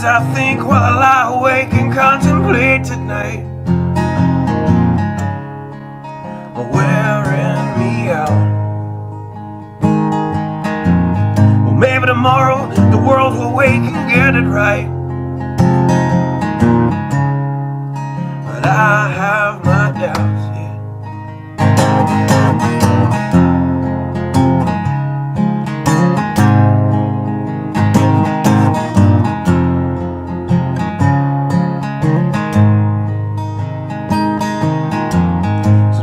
I think while I lie awake and contemplate tonight are wearing me out. Well, maybe tomorrow the world will wake and get it right, but I have my doubts, yeah.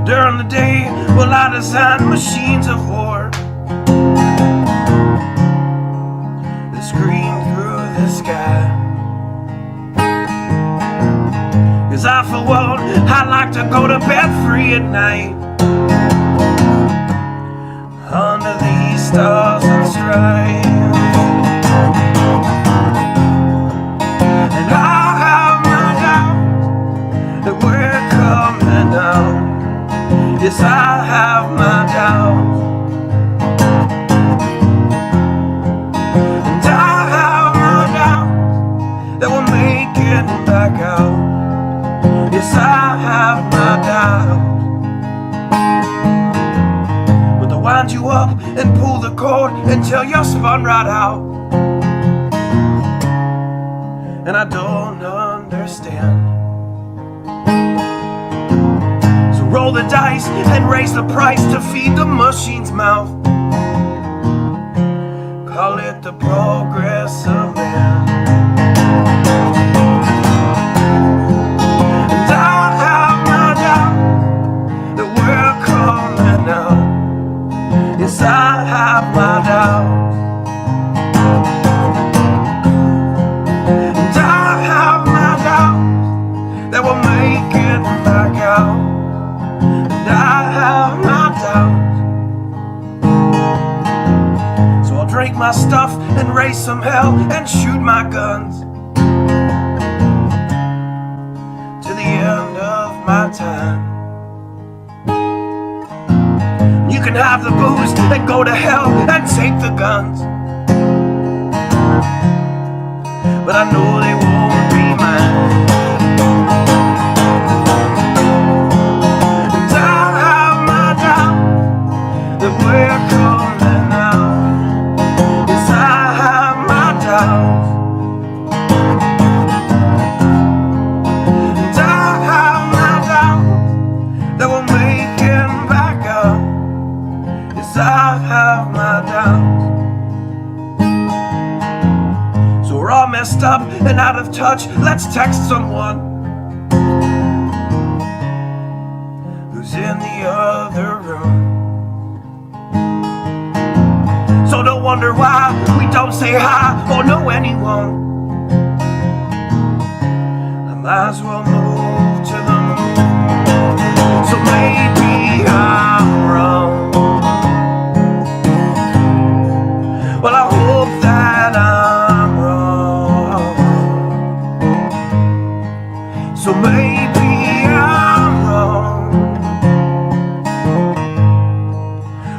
During the day, well, I design machines of war that scream through the sky. 'Cause I, for one, I like to go to bed free at night under these stars and stripes. And I have my doubts that we're coming out. Yes, I have my doubts, and I have my doubts that we'll make it back out. Yes, I have my doubts, but they'll wind you up and pull the cord until you're spun right out. And I don't understand. Roll the dice and raise the price to feed the machine's mouth. Call it the progress of man. And I have my doubt that we're coming out. Yes, I have my doubts, and I have my doubts that we'll make it back out. I have my doubts, so I'll drink my stuff and raise some hell and shoot my guns to the end of my time. You can have the booze and go to hell and take the guns, but I know they won't be mine. That we're coming out. Yes, I have my doubts, and I have my doubts that we'll make it back up. Yes, I have my doubts. So we're all messed up and out of touch. Let's text someone who's in the other room. So don't wonder why we don't say hi or know anyone. I might as well move to the moon. So maybe I'm wrong. Well, I hope that I'm wrong. So maybe I'm wrong.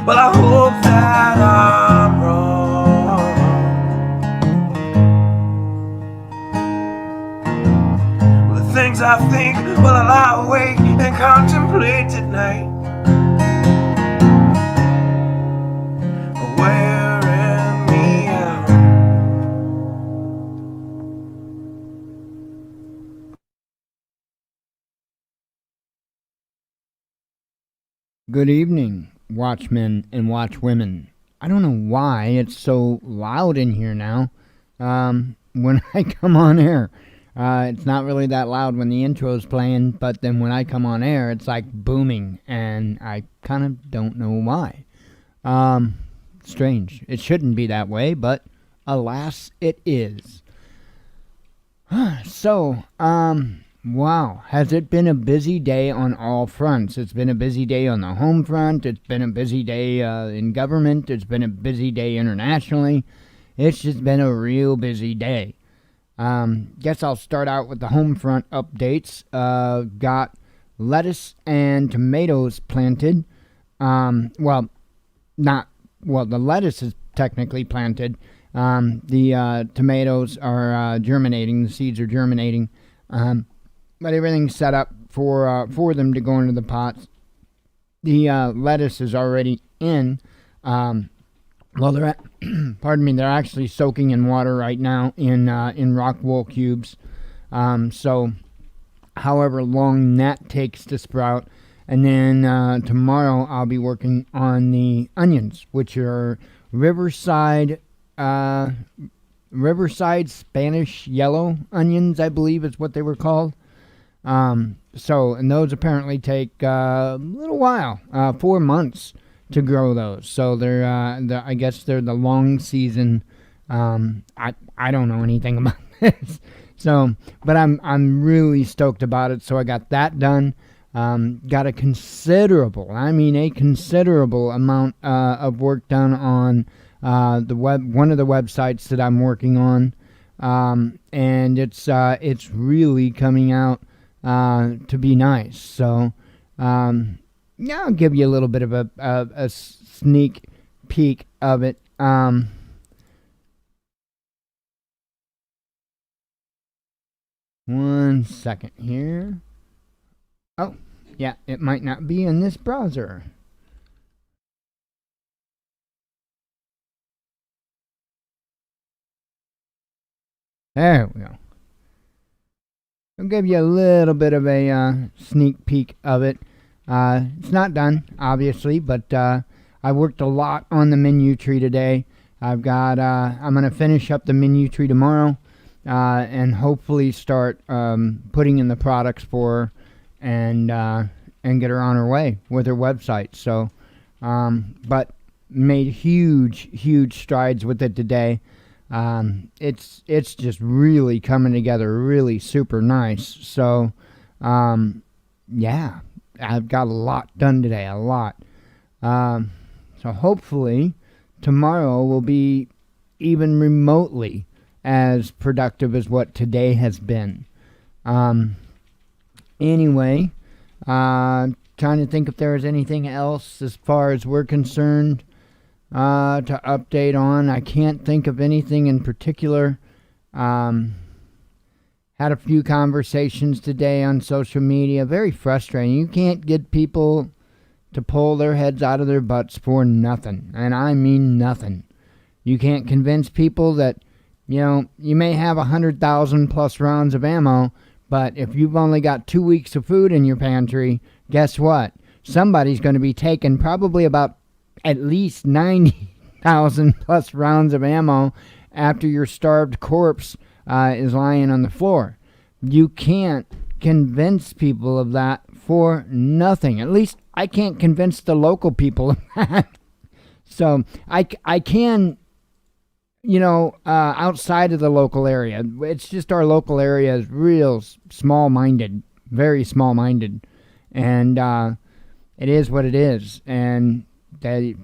Well, I hope that I'm wrong. Well, the things I think while I lie awake and contemplate tonight are wearing me out. Good evening, Watchmen and Watchwomen. I don't know why it's so loud in here now when I come on air. It's not really that loud when the intro's playing, but then when I come on air, it's like booming, and I kind of don't know why. Strange. It shouldn't be that way, but alas, it is. So, wow, has it been a busy day on all fronts? It's been a busy day on the home front. It's been a busy day in government. It's been a busy day internationally. It's just been a real busy day. Guess I'll start out with the home front updates. Got lettuce and tomatoes planted. The lettuce is technically planted. The tomatoes are germinating. The seeds are germinating. But everything's set up for them to go into the pots. The lettuce is already in. Well, they're pardon me. They're actually soaking in water right now in rock wool cubes. So, however long that takes to sprout, and then tomorrow I'll be working on the onions, which are Riverside Spanish yellow onions, I believe is what they were called. And those apparently take a little while, 4 months to grow those. So I guess they're the long season. I don't know anything about this. So, but I'm really stoked about it. So I got that done. Got a considerable amount of work done on one of the websites that I'm working on, and it's really coming out to be nice. So, yeah, I'll give you a little bit of a sneak peek of it. One second here. Oh, yeah, it might not be in this browser. There we go. I'll give you a little bit of a sneak peek of it. It's not done, obviously, but I worked a lot on the menu tree today. I'm going to finish up the menu tree tomorrow and hopefully start putting in the products for her and get her on her way with her website. So, but made huge strides with it today. It's just really coming together, really super nice. So, yeah, I've got a lot done today, a lot. So hopefully tomorrow will be even remotely as productive as what today has been. Anyway, trying to think if there is anything else as far as we're concerned to update on. I can't think of anything in particular. Had a few conversations today on social media. Very frustrating. You can't get people to pull their heads out of their butts for nothing. And I mean nothing. You can't convince people that, you may have 100,000 plus rounds of ammo, but if you've only got 2 weeks of food in your pantry, guess what? Somebody's going to be taking probably about at least 90,000 plus rounds of ammo after your starved corpse is lying on the floor. You can't convince people of that for nothing. At least I can't convince the local people of that. So I can, outside of the local area. It's just our local area is real small-minded, very small-minded. And it is what it is. And they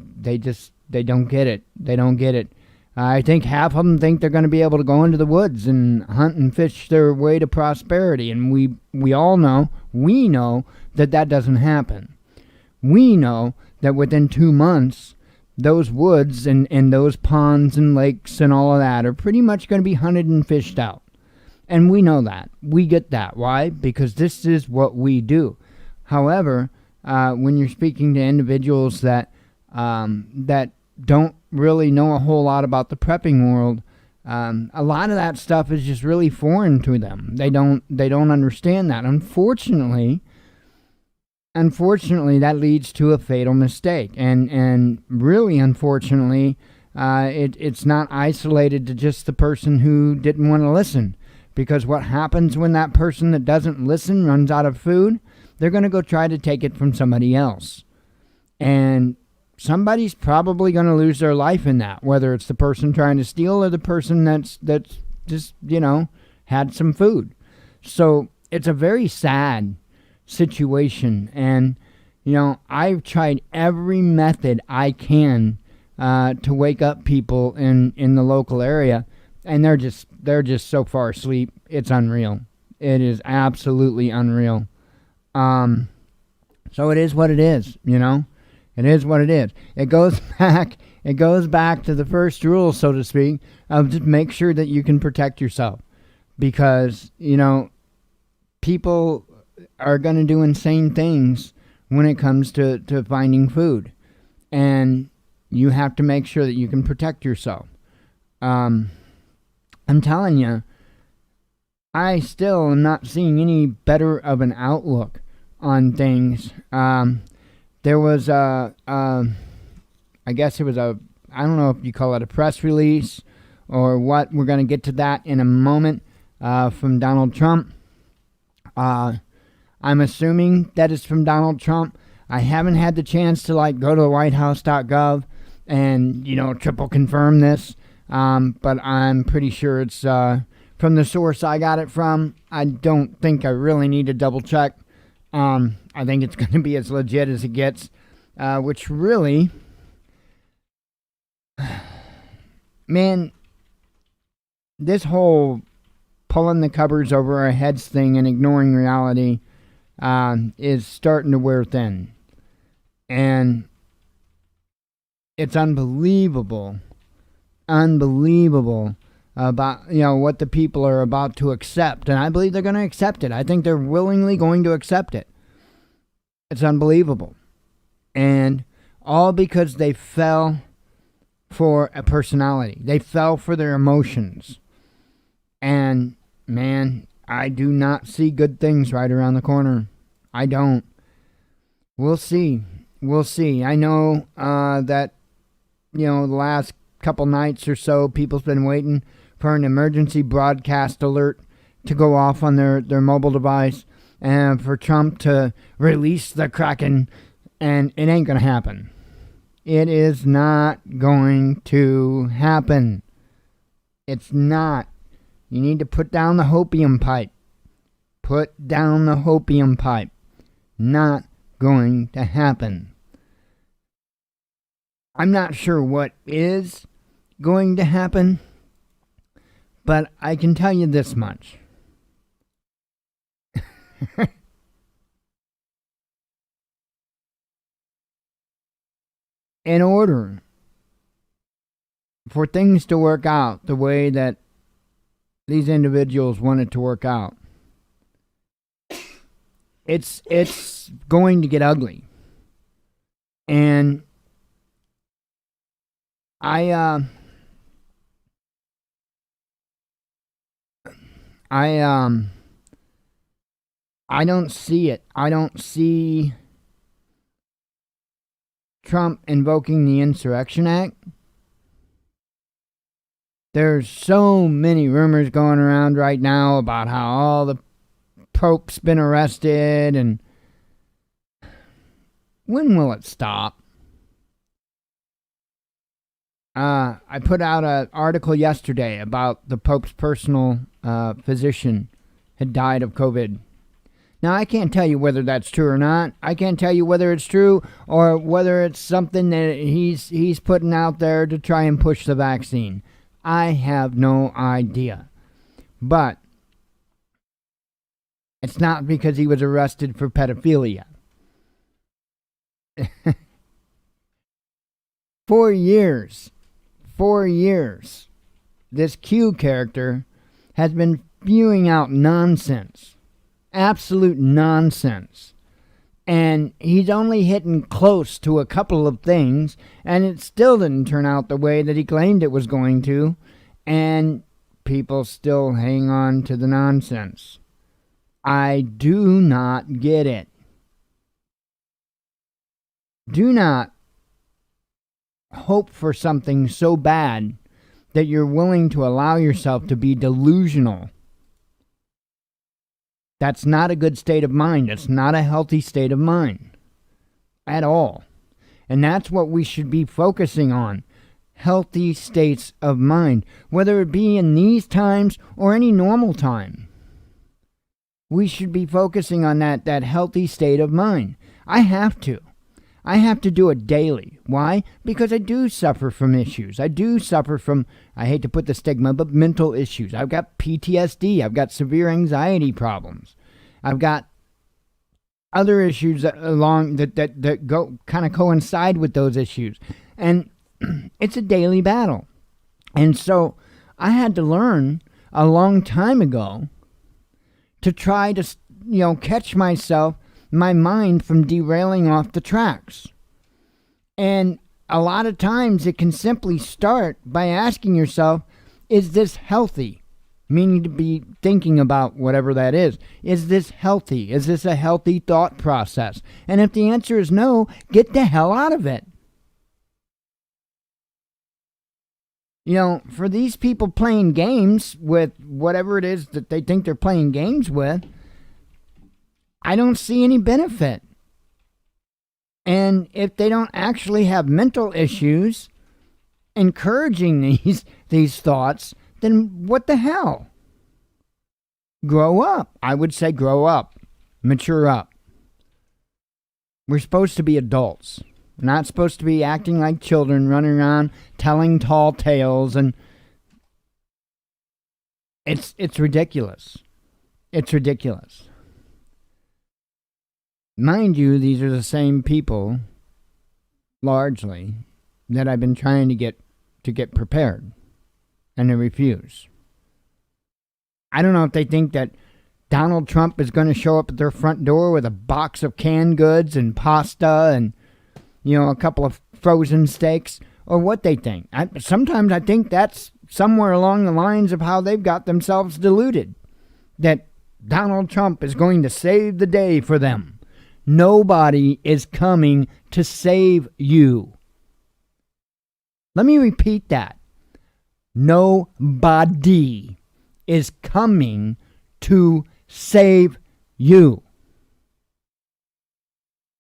don't get it. They don't get it. I think half of them think they're going to be able to go into the woods and hunt and fish their way to prosperity. And we all know, that doesn't happen. We know that within 2 months, those woods and those ponds and lakes and all of that are pretty much going to be hunted and fished out. And we know that. We get that. Why? Because this is what we do. However, when you're speaking to individuals that don't really know a whole lot about the prepping world, a lot of that stuff is just really foreign to them. They don't understand that. Unfortunately, that leads to a fatal mistake. And really, unfortunately, it's not isolated to just the person who didn't want to listen. Because what happens when that person that doesn't listen runs out of food? They're going to go try to take it from somebody else. And somebody's probably going to lose their life in that, whether it's the person trying to steal or the person that's just, had some food. So it's a very sad situation. And, I've tried every method I can to wake up people in the local area, and they're just so far asleep. It's unreal. It is absolutely unreal. So it is what it is, It is what it is. It goes back It goes back to the first rule, so to speak, of just make sure that you can protect yourself. Because, people are going to do insane things when it comes to finding food. And you have to make sure that you can protect yourself. I'm telling you, I still am not seeing any better of an outlook on things. There was I guess it was I don't know if you call it a press release or what. We're going to get to that in a moment from Donald Trump. I'm assuming that it's from Donald Trump. I haven't had the chance to go to whitehouse.gov and, triple confirm this. But I'm pretty sure it's from the source I got it from. I don't think I really need to double check. I think it's going to be as legit as it gets, which really, man, this whole pulling the covers over our heads thing and ignoring reality is starting to wear thin. And it's unbelievable about what the people are about to accept, and I believe they're going to accept it. I think they're willingly going to accept it. It's unbelievable, and all because they fell for a personality. They fell for their emotions, and man, I do not see good things right around the corner. I don't. We'll see. I know that the last couple nights or so, people's been waiting for an emergency broadcast alert to go off on their mobile device and for Trump to release the Kraken, and it ain't going to happen. It is not going to happen. It's not. You need to put down the hopium pipe. Put down the hopium pipe. Not going to happen. I'm not sure what is going to happen, but I can tell you this much. In order for things to work out the way that these individuals want it to work out, it's going to get ugly. And I don't see it. I don't see Trump invoking the Insurrection Act. There's so many rumors going around right now about how all the Pope's been arrested, and when will it stop? I put out an article yesterday about the Pope's personal physician had died of COVID. Now, I can't tell you whether that's true or not. I can't tell you whether it's true or whether it's something that he's putting out there to try and push the vaccine. I have no idea. But it's not because he was arrested for pedophilia. 4 years, this Q character has been spewing out nonsense. Absolute nonsense. And he's only hitting close to a couple of things, and it still didn't turn out the way that he claimed it was going to, and people still hang on to the nonsense. I do not get it. Do not hope for something so bad that you're willing to allow yourself to be delusional. That's not a good state of mind. It's not a healthy state of mind at all. And that's what we should be focusing on. Healthy states of mind, whether it be in these times or any normal time. We should be focusing on that healthy state of mind. I have to do it daily. Why? Because I do suffer from issues. I do suffer from, I hate to put the stigma, but mental issues. I've got PTSD. I've got severe anxiety problems. I've got other issues that go kind of coincide with those issues. And It's a daily battle. And so I had to learn a long time ago to try to, catch my mind from derailing off the tracks. And a lot of times it can simply start by asking yourself, is this healthy? Meaning to be thinking about whatever that is. Is this healthy? Is this a healthy thought process? And if the answer is no, get the hell out of it. For these people playing games with whatever it is that they think they're playing games with, I don't see any benefit. And if they don't actually have mental issues encouraging these thoughts, then what the hell? Grow up. I would say grow up. Mature up. We're supposed to be adults. We're not supposed to be acting like children, running around telling tall tales, and it's ridiculous. It's ridiculous. Mind you, these are the same people, largely, that I've been trying to get prepared, and they refuse. I don't know if they think that Donald Trump is going to show up at their front door with a box of canned goods and pasta and, a couple of frozen steaks, or what they think. Sometimes I think that's somewhere along the lines of how they've got themselves deluded, that Donald Trump is going to save the day for them. Nobody is coming to save you. Let me repeat that. Nobody is coming to save you.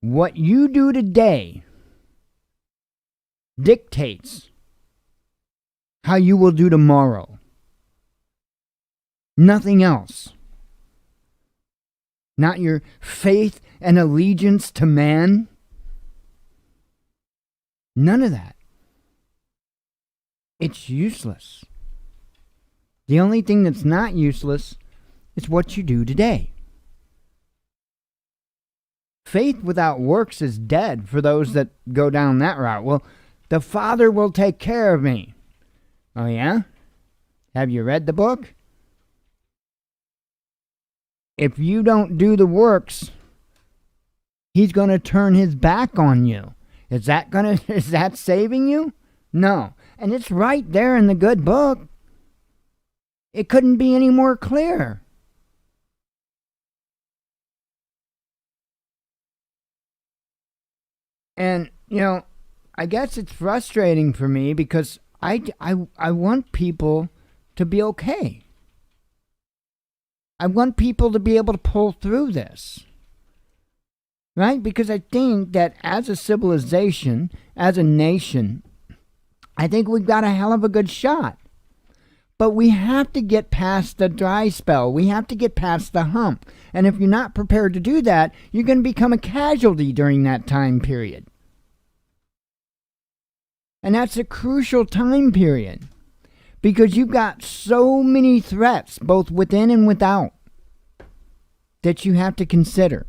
What you do today dictates how you will do tomorrow. Nothing else. Not your faith and allegiance to man. None of that. It's useless. The only thing that's not useless is what you do today. Faith without works is dead for those that go down that route. Well, the Father will take care of me. Oh, yeah? Have you read the book? If you don't do the works, He's going to turn His back on you. Is that saving you? No. And it's right there in the good book. It couldn't be any more clear. And, I guess it's frustrating for me because I want people to be okay. I want people to be able to pull through this. Right? Because I think that as a civilization, as a nation, I think we've got a hell of a good shot. But we have to get past the dry spell. We have to get past the hump. And if you're not prepared to do that, you're going to become a casualty during that time period. And that's a crucial time period. Because you've got so many threats, both within and without, that you have to consider.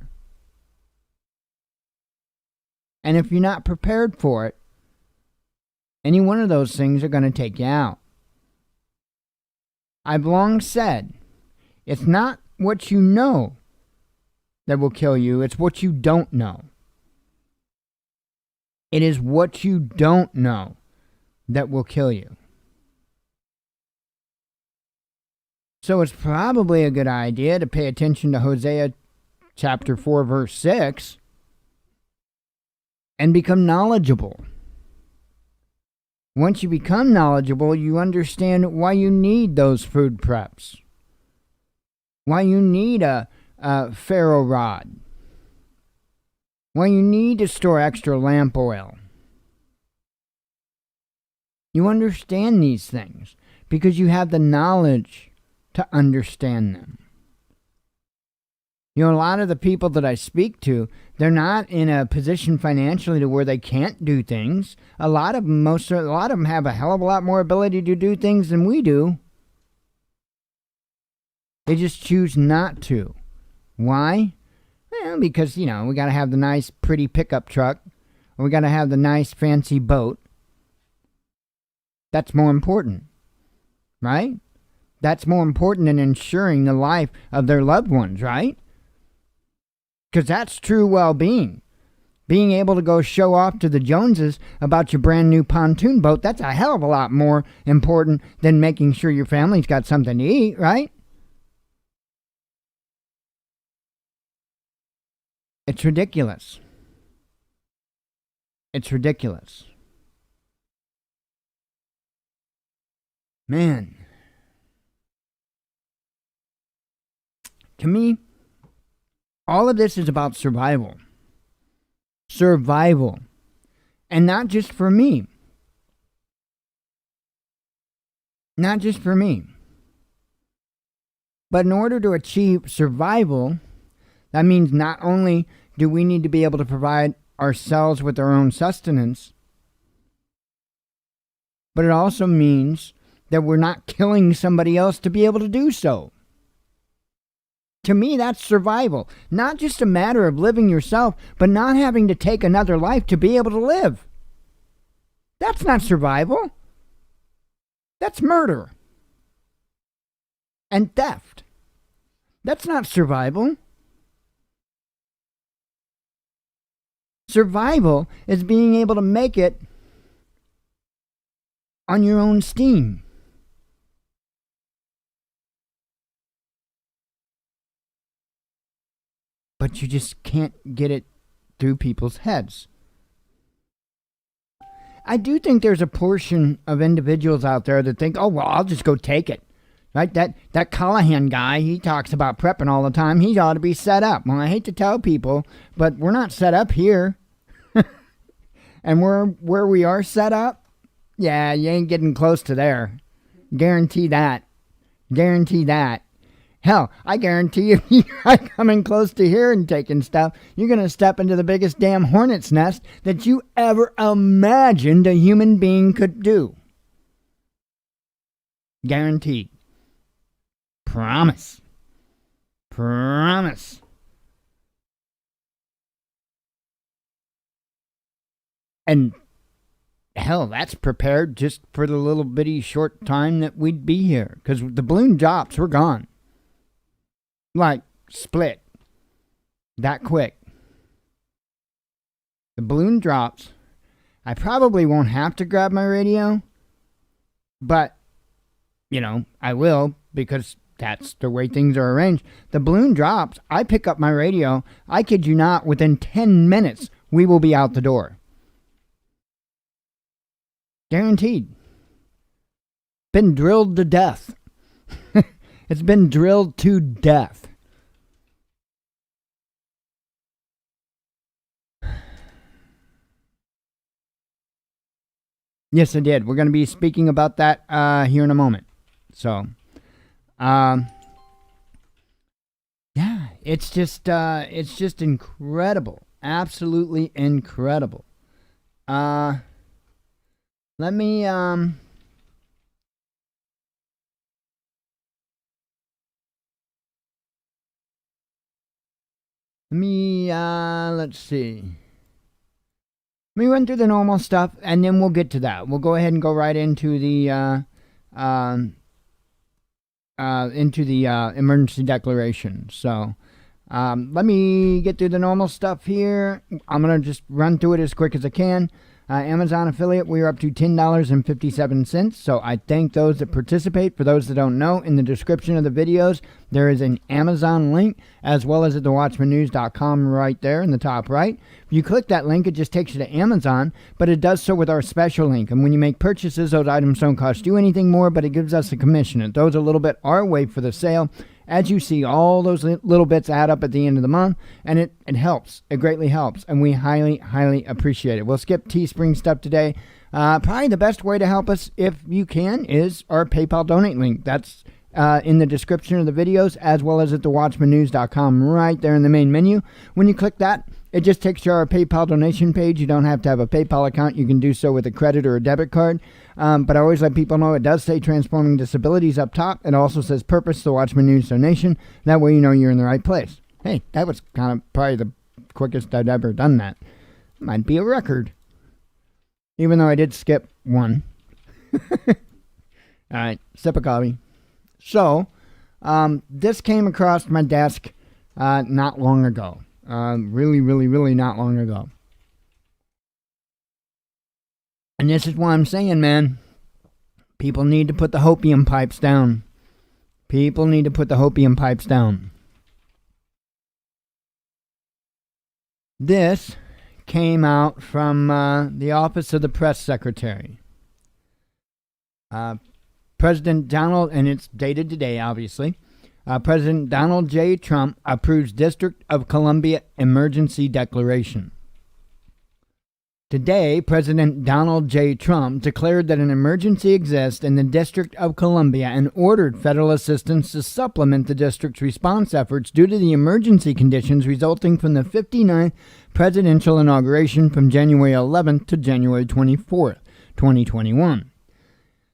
And if you're not prepared for it, any one of those things are going to take you out. I've long said, it's not what you know that will kill you, it's what you don't know. It is what you don't know that will kill you. So it's probably a good idea to pay attention to Hosea chapter 4, verse 6, and become knowledgeable. Once you become knowledgeable, you understand why you need those food preps. Why you need a Pharaoh rod. Why you need to store extra lamp oil. You understand these things because you have the knowledge to understand them. A lot of the people that I speak to, they're not in a position financially to where they can't do things. A lot of them have a hell of a lot more ability to do things than we do. They just choose not to. Why? Well, because, we got to have the nice, pretty pickup truck, or we got to have the nice, fancy boat, That's more important, right? That's more important than ensuring the life of their loved ones, right? Because that's true well-being. Being able to go show off to the Joneses about your brand new pontoon boat, that's a hell of a lot more important than making sure your family's got something to eat, right? It's ridiculous. It's ridiculous. Man. To me, all of this is about survival. Survival. And not just for me. Not just for me. But in order to achieve survival, that means not only do we need to be able to provide ourselves with our own sustenance, but it also means that we're not killing somebody else to be able to do so. To me, that's survival. Not just a matter of living yourself, but not having to take another life to be able to live. That's not survival. That's murder. And theft. That's not survival. Survival is being able to make it on your own steam. But you just can't get it through people's heads. I do think there's a portion of individuals out there that think, oh, well, I'll just go take it. Right? That Callahan guy, he talks about prepping all the time. He ought to be set up. Well, I hate to tell people, but we're not set up here. And where we are set up, yeah, you ain't getting close to there. Guarantee that. Guarantee that. Hell, I guarantee if you try coming close to here and taking stuff, you're going to step into the biggest damn hornet's nest that you ever imagined a human being could do. Guaranteed. Promise. Promise. And hell, that's prepared just for the little bitty short time that we'd be here. Because the balloon drops, we're gone. Like, split. That quick. The balloon drops. I probably won't have to grab my radio. But, I will, because that's the way things are arranged. The balloon drops. I pick up my radio. I kid you not, within 10 minutes, we will be out the door. Guaranteed. Been drilled to death. It's been drilled to death. Yes, I did. We're going to be speaking about that here in a moment. So, yeah, it's just incredible. Absolutely incredible. Let me let's see. Let me run through the normal stuff, and then we'll get to that. We'll go ahead and go right into the emergency declaration. So, let me get through the normal stuff here. I'm gonna just run through it as quick as I can. Amazon affiliate, we are up to $10.57. So I thank those that participate. For those that don't know, in the description of the videos, there is an Amazon link, as well as at thewatchmannews.com right there in the top right. If you click that link, it just takes you to Amazon, but it does so with our special link. And when you make purchases, those items don't cost you anything more, but it gives us a commission. It throws a little bit our way for the sale. As you see, all those little bits add up at the end of the month, and it helps. It greatly helps, and we highly, highly appreciate it. We'll skip Teespring stuff today. Probably the best way to help us, if you can, is our PayPal donate link. That's in the description of the videos, as well as at thewatchmannews.com right there in the main menu. When you click that, it just takes you to our PayPal donation page. You don't have to have a PayPal account. You can do so with a credit or a debit card. But I always let people know it does say Transforming Disabilities up top. It also says Purpose, the Watchman News donation. That way you know you're in the right place. Hey, that was kind of probably the quickest I've ever done that. Might be a record. Even though I did skip one. All right, sip of coffee. So, this came across my desk not long ago. Really not long ago. And this is why I'm saying, man, people need to put the hopium pipes down. People need to put the hopium pipes down. This came out from the Office of the Press Secretary. President Donald, and it's dated today, obviously. President Donald J. Trump approves District of Columbia emergency declaration. Today, President Donald J. Trump declared that an emergency exists in the District of Columbia and ordered federal assistance to supplement the district's response efforts due to the emergency conditions resulting from the 59th presidential inauguration from January 11th to January 24th, 2021.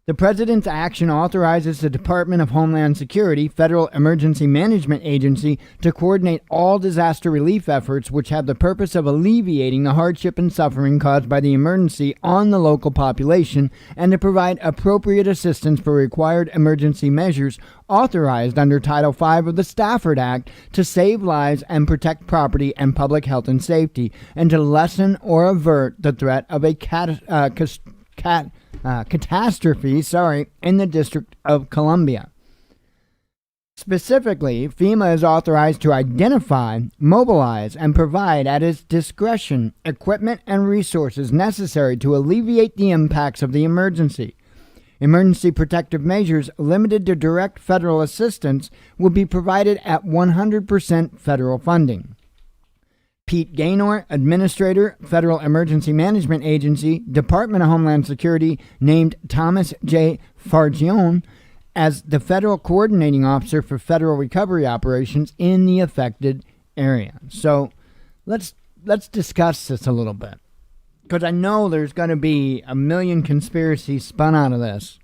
The president's action authorizes the Department of Homeland Security, Federal Emergency Management Agency, to coordinate all disaster relief efforts which have the purpose of alleviating the hardship and suffering caused by the emergency on the local population and to provide appropriate assistance for required emergency measures authorized under Title V of the Stafford Act to save lives and protect property and public health and safety, and to lessen or avert the threat of a catastrophe in the District of Columbia. Specifically, FEMA is authorized to identify, mobilize, and provide at its discretion equipment and resources necessary to alleviate the impacts of the emergency. Emergency protective measures limited to direct federal assistance will be provided at 100% federal funding. Pete Gaynor, Administrator, Federal Emergency Management Agency, Department of Homeland Security, named Thomas J. Fargione as the Federal Coordinating Officer for Federal Recovery Operations in the affected area. So let's discuss this a little bit, because I know there's going to be a million conspiracies spun out of this,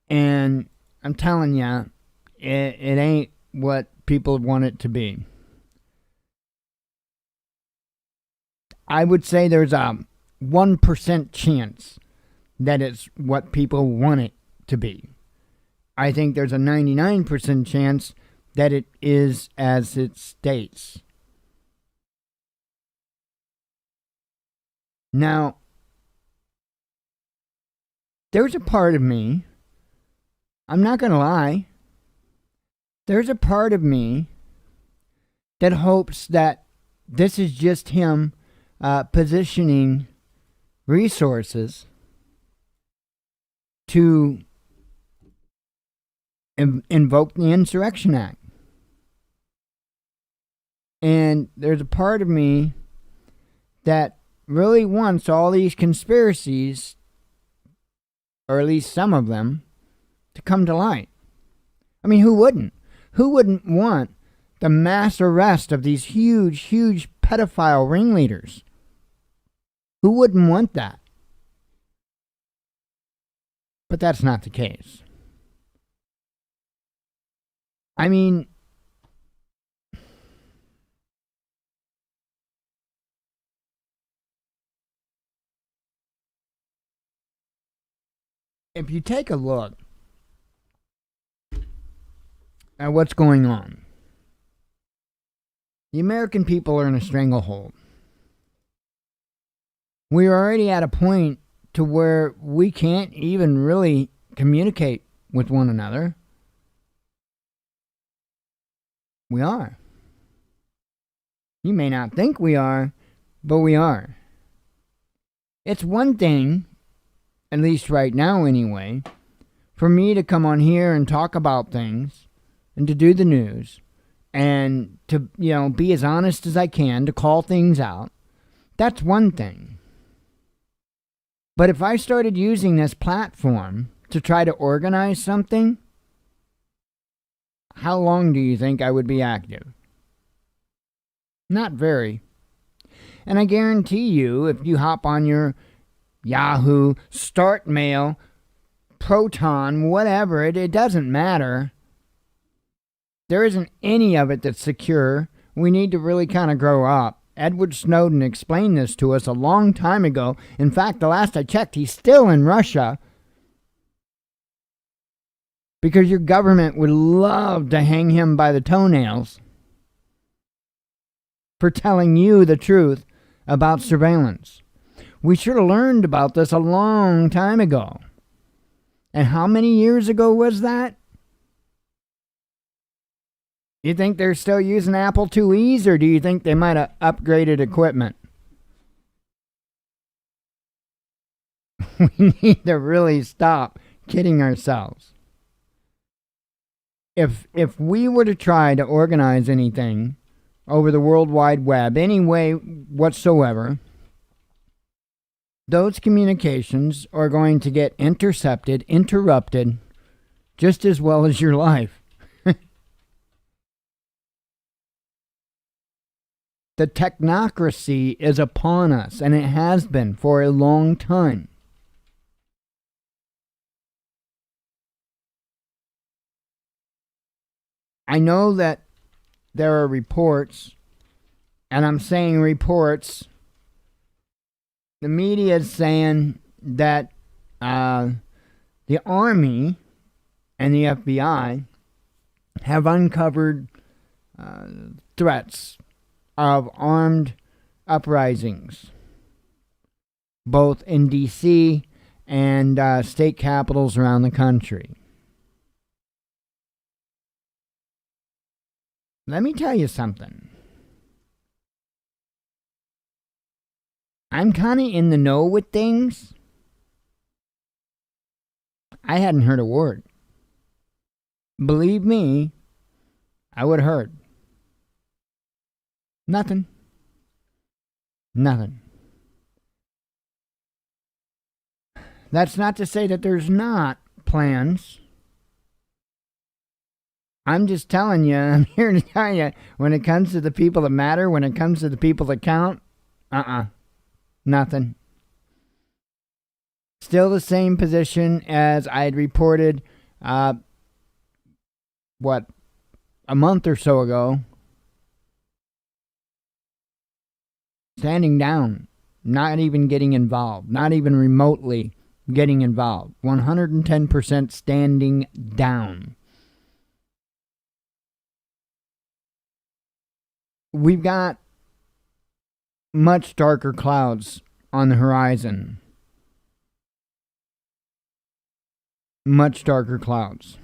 and I'm telling you, it ain't what people want it to be. I would say there's a 1% chance that it's what people want it to be. I think there's a 99% chance that it is as it states. Now, there's a part of me, I'm not going to lie, there's a part of me that hopes that this is just him positioning resources to invoke the Insurrection Act. And there's a part of me that really wants all these conspiracies, or at least some of them, to come to light. I mean, who wouldn't? Who wouldn't want the mass arrest of these huge pedophile ringleaders? Who wouldn't want that? But that's not the case. I mean, if you take a look at what's going on, the American people are in a stranglehold. We're already at a point to where we can't even really communicate with one another. We are. You may not think we are, but we are. It's one thing, at least right now anyway, for me to come on here and talk about things and to do the news and to, be as honest as I can, to call things out. That's one thing. But if I started using this platform to try to organize something, how long do you think I would be active? Not very. And I guarantee you, if you hop on your Yahoo, Start Mail, Proton, whatever, it doesn't matter. There isn't any of it that's secure. We need to really kind of grow up. Edward Snowden explained this to us a long time ago. In fact, the last I checked, he's still in Russia. because your government would love to hang him by the toenails for telling you the truth about surveillance. We should have learned about this a long time ago. And how many years ago was that? You think they're still using Apple IIe's, or do you think they might have upgraded equipment? We need to really stop kidding ourselves. If we were to try to organize anything over the World Wide Web, any way whatsoever, those communications are going to get intercepted, interrupted, just as well as your life. The technocracy is upon us, and it has been for a long time. I know that there are reports, and I'm saying reports. The media is saying that the Army and the FBI have uncovered threats of armed uprisings, both in D.C. and state capitals around the country. Let me tell you something. I'm kind of in the know with things. I hadn't heard a word. Believe me, I would have heard. Nothing. That's not to say that there's not plans. I'm just telling you, I'm here to tell you, when it comes to the people that matter, when it comes to the people that count, nothing. Still the same position as I had reported, a month or so ago. Standing down, not even getting involved, not even remotely getting involved. 110% standing down. We've got much darker clouds on the horizon. Much darker clouds.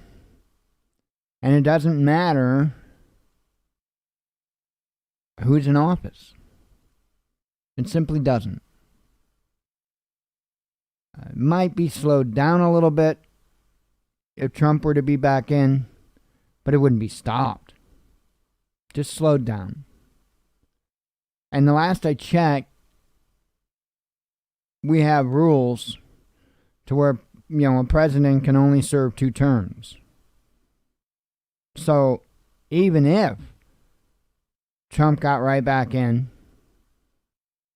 And it doesn't matter who's in office. It simply doesn't. It might be slowed down a little bit if Trump were to be back in, but it wouldn't be stopped. Just slowed down. And the last I checked, we have rules to where, a president can only serve 2 terms. So even if Trump got right back in,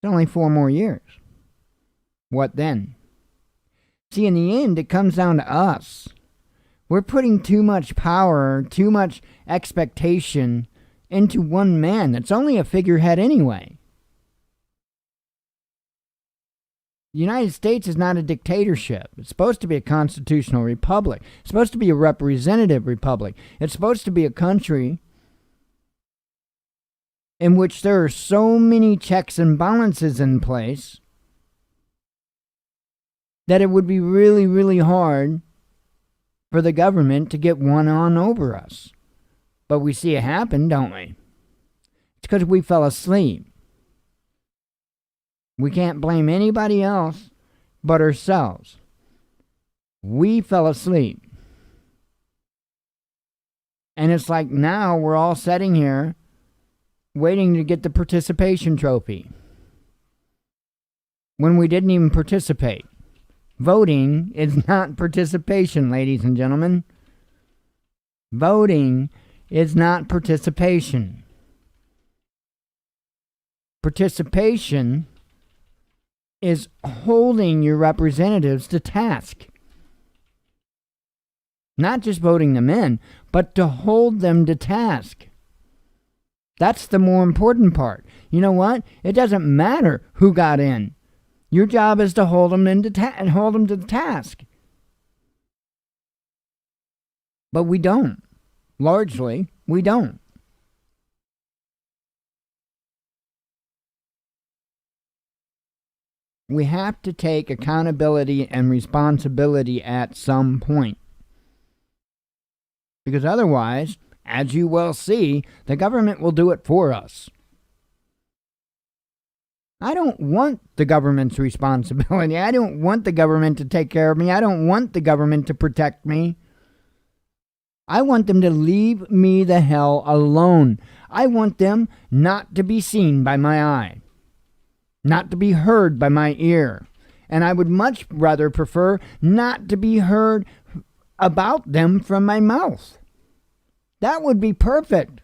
it's only 4 more years. What then? See, in the end, it comes down to us. We're putting too much power, too much expectation into one man that's only a figurehead anyway. The United States is not a dictatorship. It's supposed to be a constitutional republic. It's supposed to be a representative republic. It's supposed to be a country in which there are so many checks and balances in place that it would be really, really hard for the government to get one on over us. But we see it happen, don't we? It's because we fell asleep. We can't blame anybody else but ourselves. We fell asleep. And it's like now we're all sitting here waiting to get the participation trophy when we didn't even participate. Voting is not participation, ladies and gentlemen. Voting is not participation. Participation is holding your representatives to task. Not just voting them in, but to hold them to task. That's the more important part. You know what? It doesn't matter who got in. Your job is to hold them to the task. But we don't. Largely, we don't. We have to take accountability and responsibility at some point. Because otherwise, as you will see, the government will do it for us. I don't want the government's responsibility. I don't want the government to take care of me. I don't want the government to protect me. I want them to leave me the hell alone. I want them not to be seen by my eye, not to be heard by my ear. And I would much rather prefer not to be heard about them from my mouth. That would be perfect.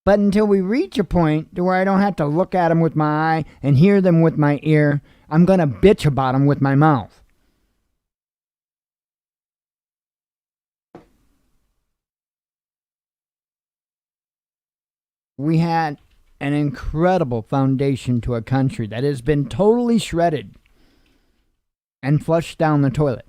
But until we reach a point to where I don't have to look at them with my eye and hear them with my ear, I'm going to bitch about them with my mouth. We had an incredible foundation to a country that has been totally shredded and flushed down the toilet.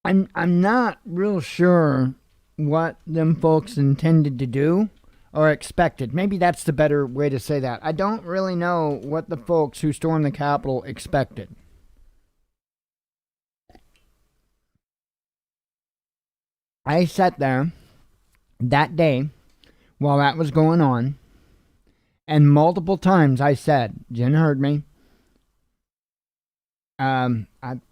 I'm not real sure what them folks intended to do or expected. Maybe that's the better way to say that. I don't really know what the folks who stormed the Capitol expected. I sat there that day while that was going on, and multiple times I said, Jen heard me. I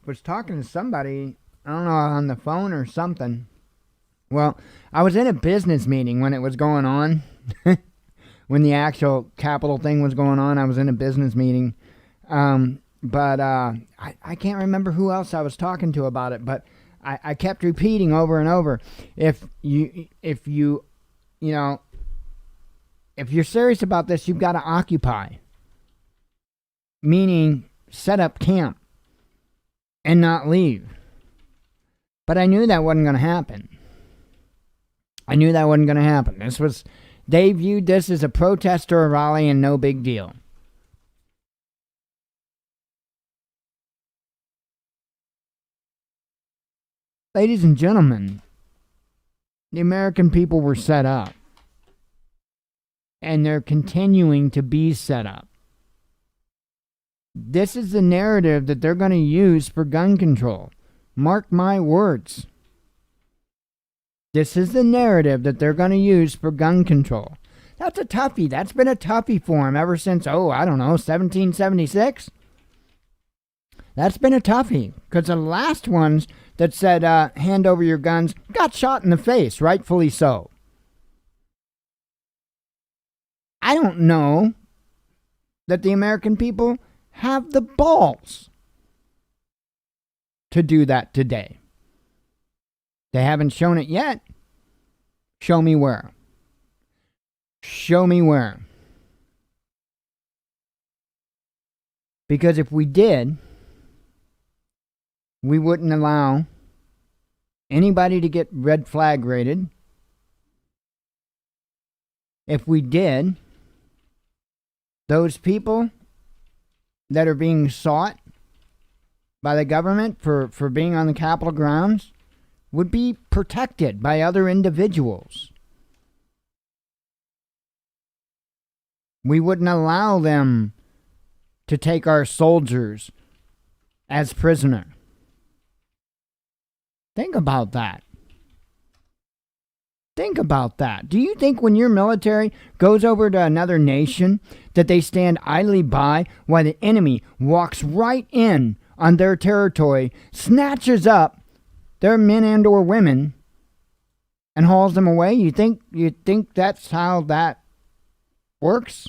was talking to somebody, I don't know, on the phone or something. Well, I was in a business meeting when it was going on. When the actual Capitol thing was going on, I was in a business meeting. But I can't remember who else I was talking to about it, but I kept repeating over and over, if you're serious about this, you've got to occupy. Meaning set up camp and not leave. But I knew that wasn't going to happen. They viewed this as a protest or a rally and no big deal. Ladies and gentlemen, the American people were set up. And they're continuing to be set up. This is the narrative that they're going to use for gun control. Mark my words. This is the narrative that they're going to use for gun control. That's a toughie. That's been a toughie for them ever since, 1776. That's been a toughie. Because the last ones that said, hand over your guns, got shot in the face, rightfully so. I don't know that the American people have the balls to do that today. They haven't shown it yet. Show me where. Show me where. Because if we did, we wouldn't allow anybody to get red flag rated. If we did, those people that are being sought by the government for being on the Capitol grounds would be protected by other individuals. We wouldn't allow them to take our soldiers as prisoner. Think about that. Think about that. Do you think when your military goes over to another nation that they stand idly by while the enemy walks right in on their territory, snatches up their men and or women, and hauls them away? You think that's how that works?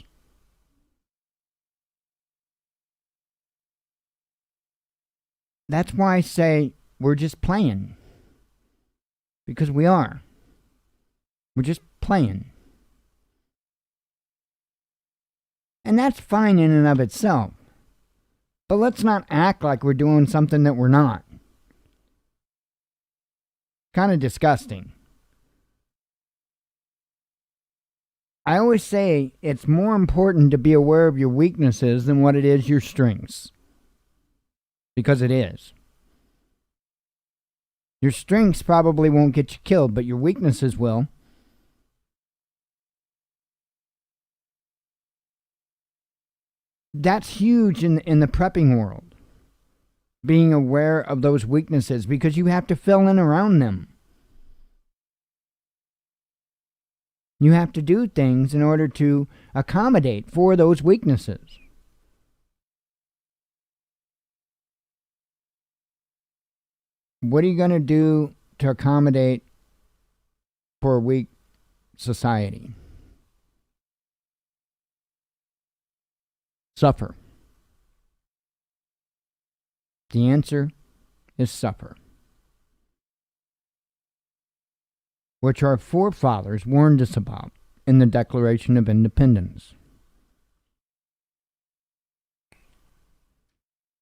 That's why I say we're just playing. Because we are. We're just playing. And that's fine in and of itself. But let's not act like we're doing something that we're not. Kind of disgusting. I always say it's more important to be aware of your weaknesses than what it is your strengths. Because it is. Your strengths probably won't get you killed, but your weaknesses will. That's huge in the prepping world. Being aware of those weaknesses, because you have to fill in around them. You have to do things in order to accommodate for those weaknesses. What are you going to do to accommodate for a weak society? Suffer. The answer is suffer, which our forefathers warned us about in the Declaration of Independence.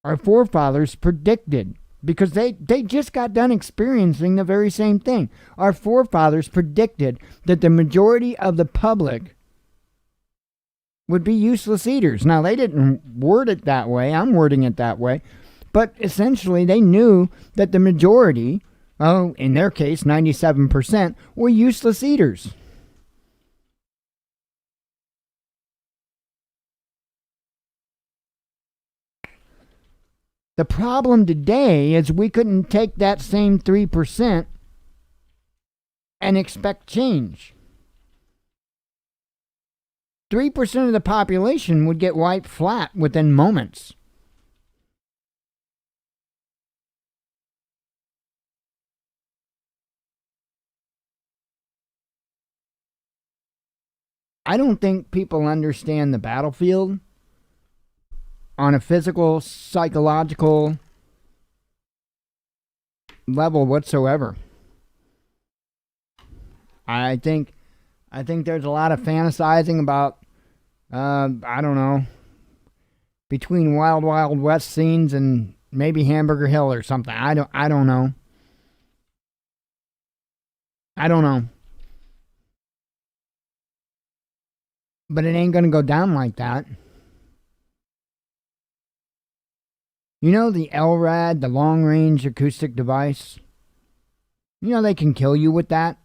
Our forefathers predicted, because they just got done experiencing the very same thing. Our forefathers predicted that the majority of the public would be useless eaters. Now, they didn't word it that way. I'm wording it that way. But essentially, they knew that the majority, in their case, 97%, were useless eaters. The problem today is we couldn't take that same 3% and expect change. 3% of the population would get wiped flat within moments. I don't think people understand the battlefield on a physical, psychological level whatsoever. I think there's a lot of fantasizing about, I don't know, between Wild Wild West scenes and maybe Hamburger Hill or something. I don't know. I don't know. But it ain't gonna go down like that. You know the LRAD, the long range acoustic device? You know they can kill you with that?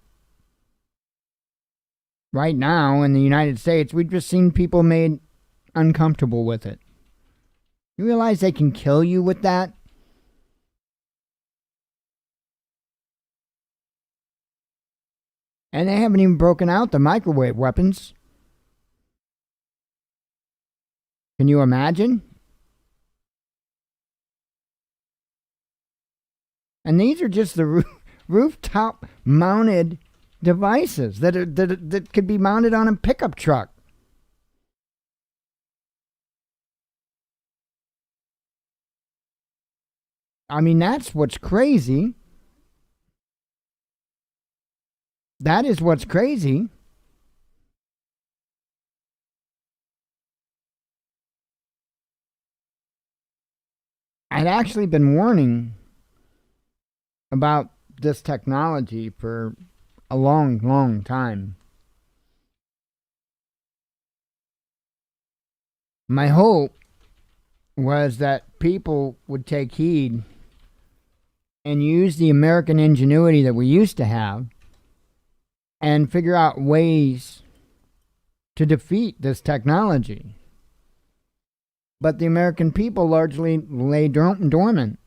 Right now in the United States, we've just seen people made uncomfortable with it. You realize they can kill you with that? And they haven't even broken out the microwave weapons. Can you imagine? And these are just the rooftop mounted devices that could be mounted on a pickup truck. I mean, that's what's crazy. That is what's crazy. I'd actually been warning about this technology for a long, long time. My hope was that people would take heed and use the American ingenuity that we used to have and figure out ways to defeat this technology. But the American people largely lay dormant,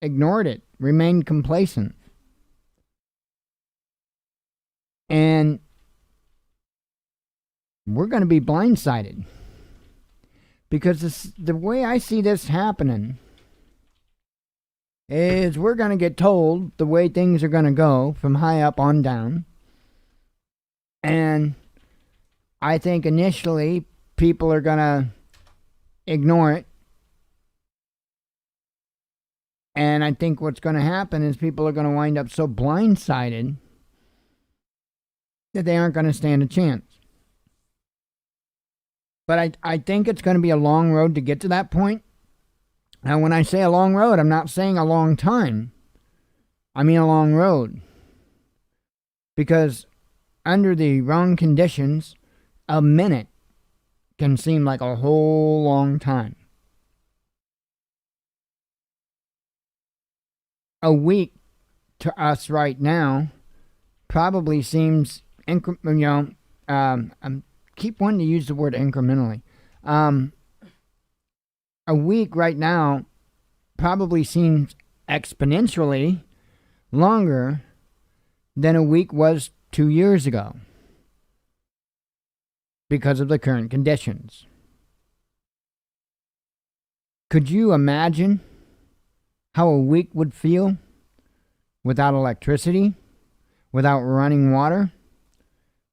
ignored it, remained complacent. And we're going to be blindsided. Because the way I see this happening is we're going to get told the way things are going to go from high up on down. And I think initially people are going to ignore it. And I think what's going to happen is people are going to wind up so blindsided that they aren't going to stand a chance. But I think it's going to be a long road to get to that point. And when I say a long road, I'm not saying a long time. I mean a long road. Because under the wrong conditions, a minute can seem like a whole long time. A week to us right now probably seems, I keep wanting to use the word incrementally. A week right now probably seems exponentially longer than a week was 2 years ago because of the current conditions. Could you imagine how a week would feel without electricity, without running water,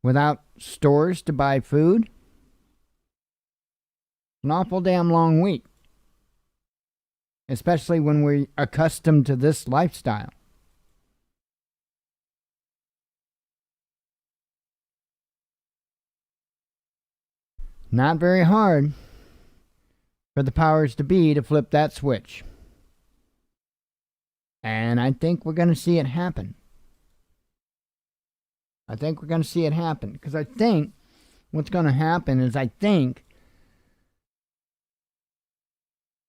without stores to buy food? An awful damn long week, especially when we're accustomed to this lifestyle. Not very hard for the powers to be to flip that switch. And I think we're going to see it happen. Because I think what's going to happen is I think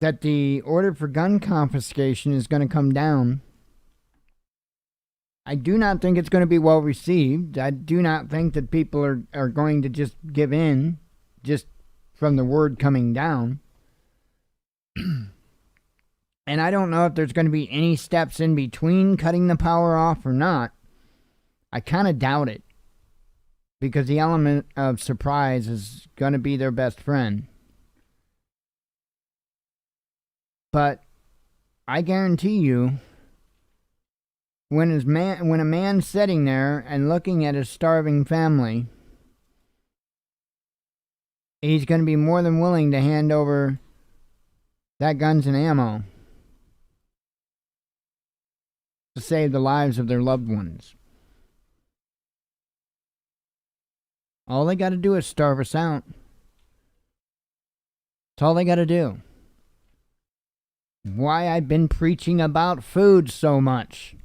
that the order for gun confiscation is going to come down. I do not think it's going to be well received. I do not think that people are going to just give in just from the word coming down. And I don't know if there's going to be any steps in between cutting the power off or not. I kind of doubt it, because the element of surprise is going to be their best friend. But I guarantee you, when a man's sitting there and looking at his starving family, he's going to be more than willing to hand over that guns and ammo to save the lives of their loved ones. All they got to do is starve us out. That's all they got to do. Why I've been preaching about food so much.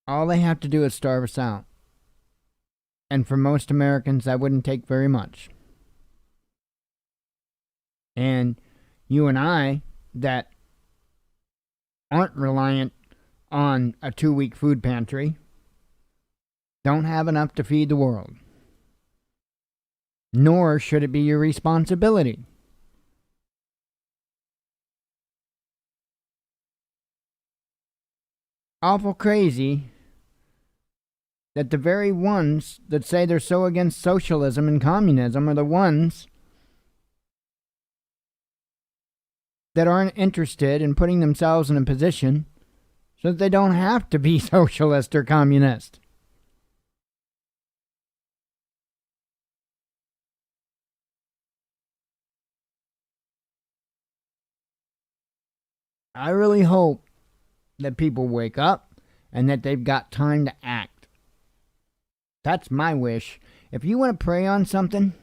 All they have to do is starve us out. And for most Americans, that wouldn't take very much. And you and I, that aren't reliant on a 2-week food pantry, don't have enough to feed the world. Nor should it be your responsibility. Awful crazy that the very ones that say they're so against socialism and communism are the ones that aren't interested in putting themselves in a position so that they don't have to be socialist or communist. I really hope that people wake up and that they've got time to act. That's my wish. If you want to pray on something,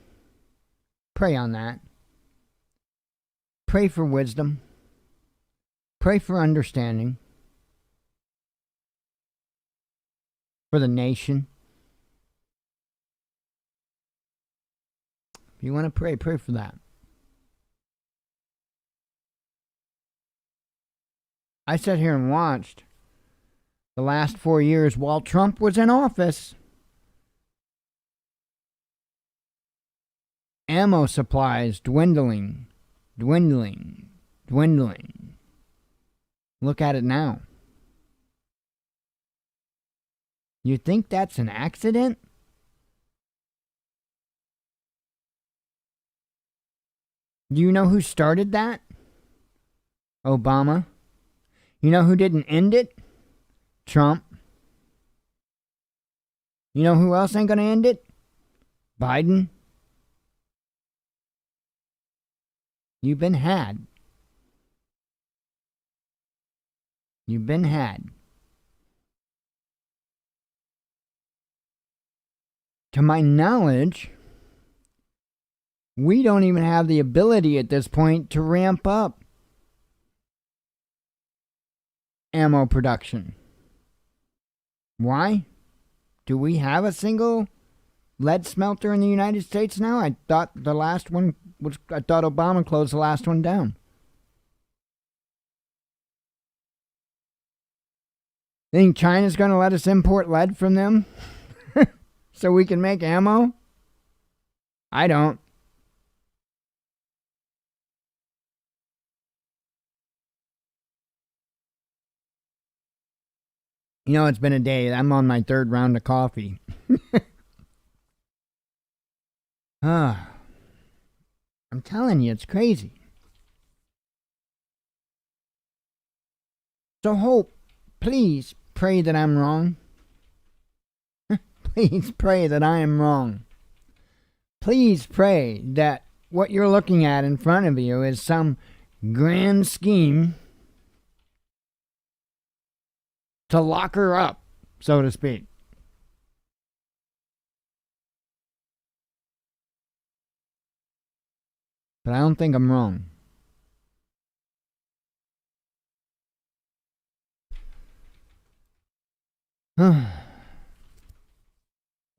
pray on that. Pray for wisdom. Pray for understanding. For the nation. If you want to pray, pray for that. I sat here and watched the last 4 years while Trump was in office. Ammo supplies dwindling. Look at it now. You think that's an accident? Do you know who started that? Obama. You know who didn't end it? Trump. You know who else ain't gonna end it? Biden. You've been had. You've been had. To my knowledge, we don't even have the ability at this point to ramp up ammo production. Why? Do we have a single lead smelter in the United States now? I thought Obama closed the last one down. Think China's going to let us import lead from them so we can make ammo? I don't. You know, it's been a day. I'm on my third round of coffee. I'm telling you, it's crazy. So, Hope, please pray that I'm wrong. Please pray that I am wrong. Please pray that what you're looking at in front of you is some grand scheme to lock her up, so to speak. But I don't think I'm wrong. All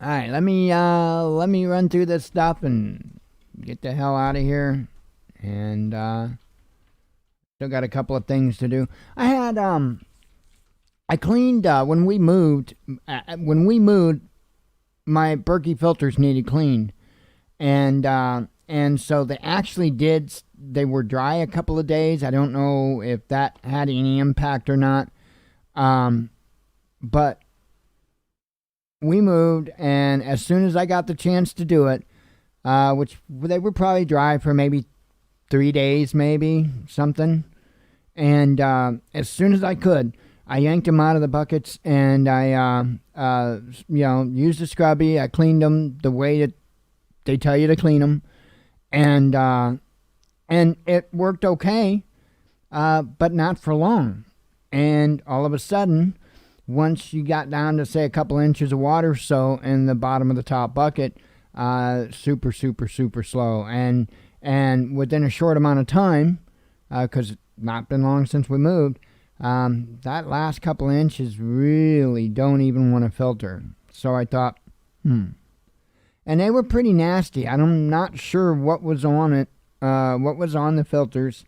right, let me run through this stuff and get the hell out of here. And still got a couple of things to do. I cleaned when we moved. My Berkey filters needed cleaned, and so they actually did. They were dry a couple of days. I don't know if that had any impact or not. But we moved, and as soon as I got the chance to do it, which they were probably dry for maybe 3 days, maybe something, and as soon as I could, I yanked them out of the buckets, and I, used a scrubby. I cleaned them the way that they tell you to clean them, and it worked okay, but not for long. And all of a sudden, once you got down to, say, a couple inches of water or so in the bottom of the top bucket, super, super, super slow. And within a short amount of time, because it's not been long since we moved, that last couple inches really don't even want to filter. So I thought, And they were pretty nasty. I'm not sure what was on it, what was on the filters.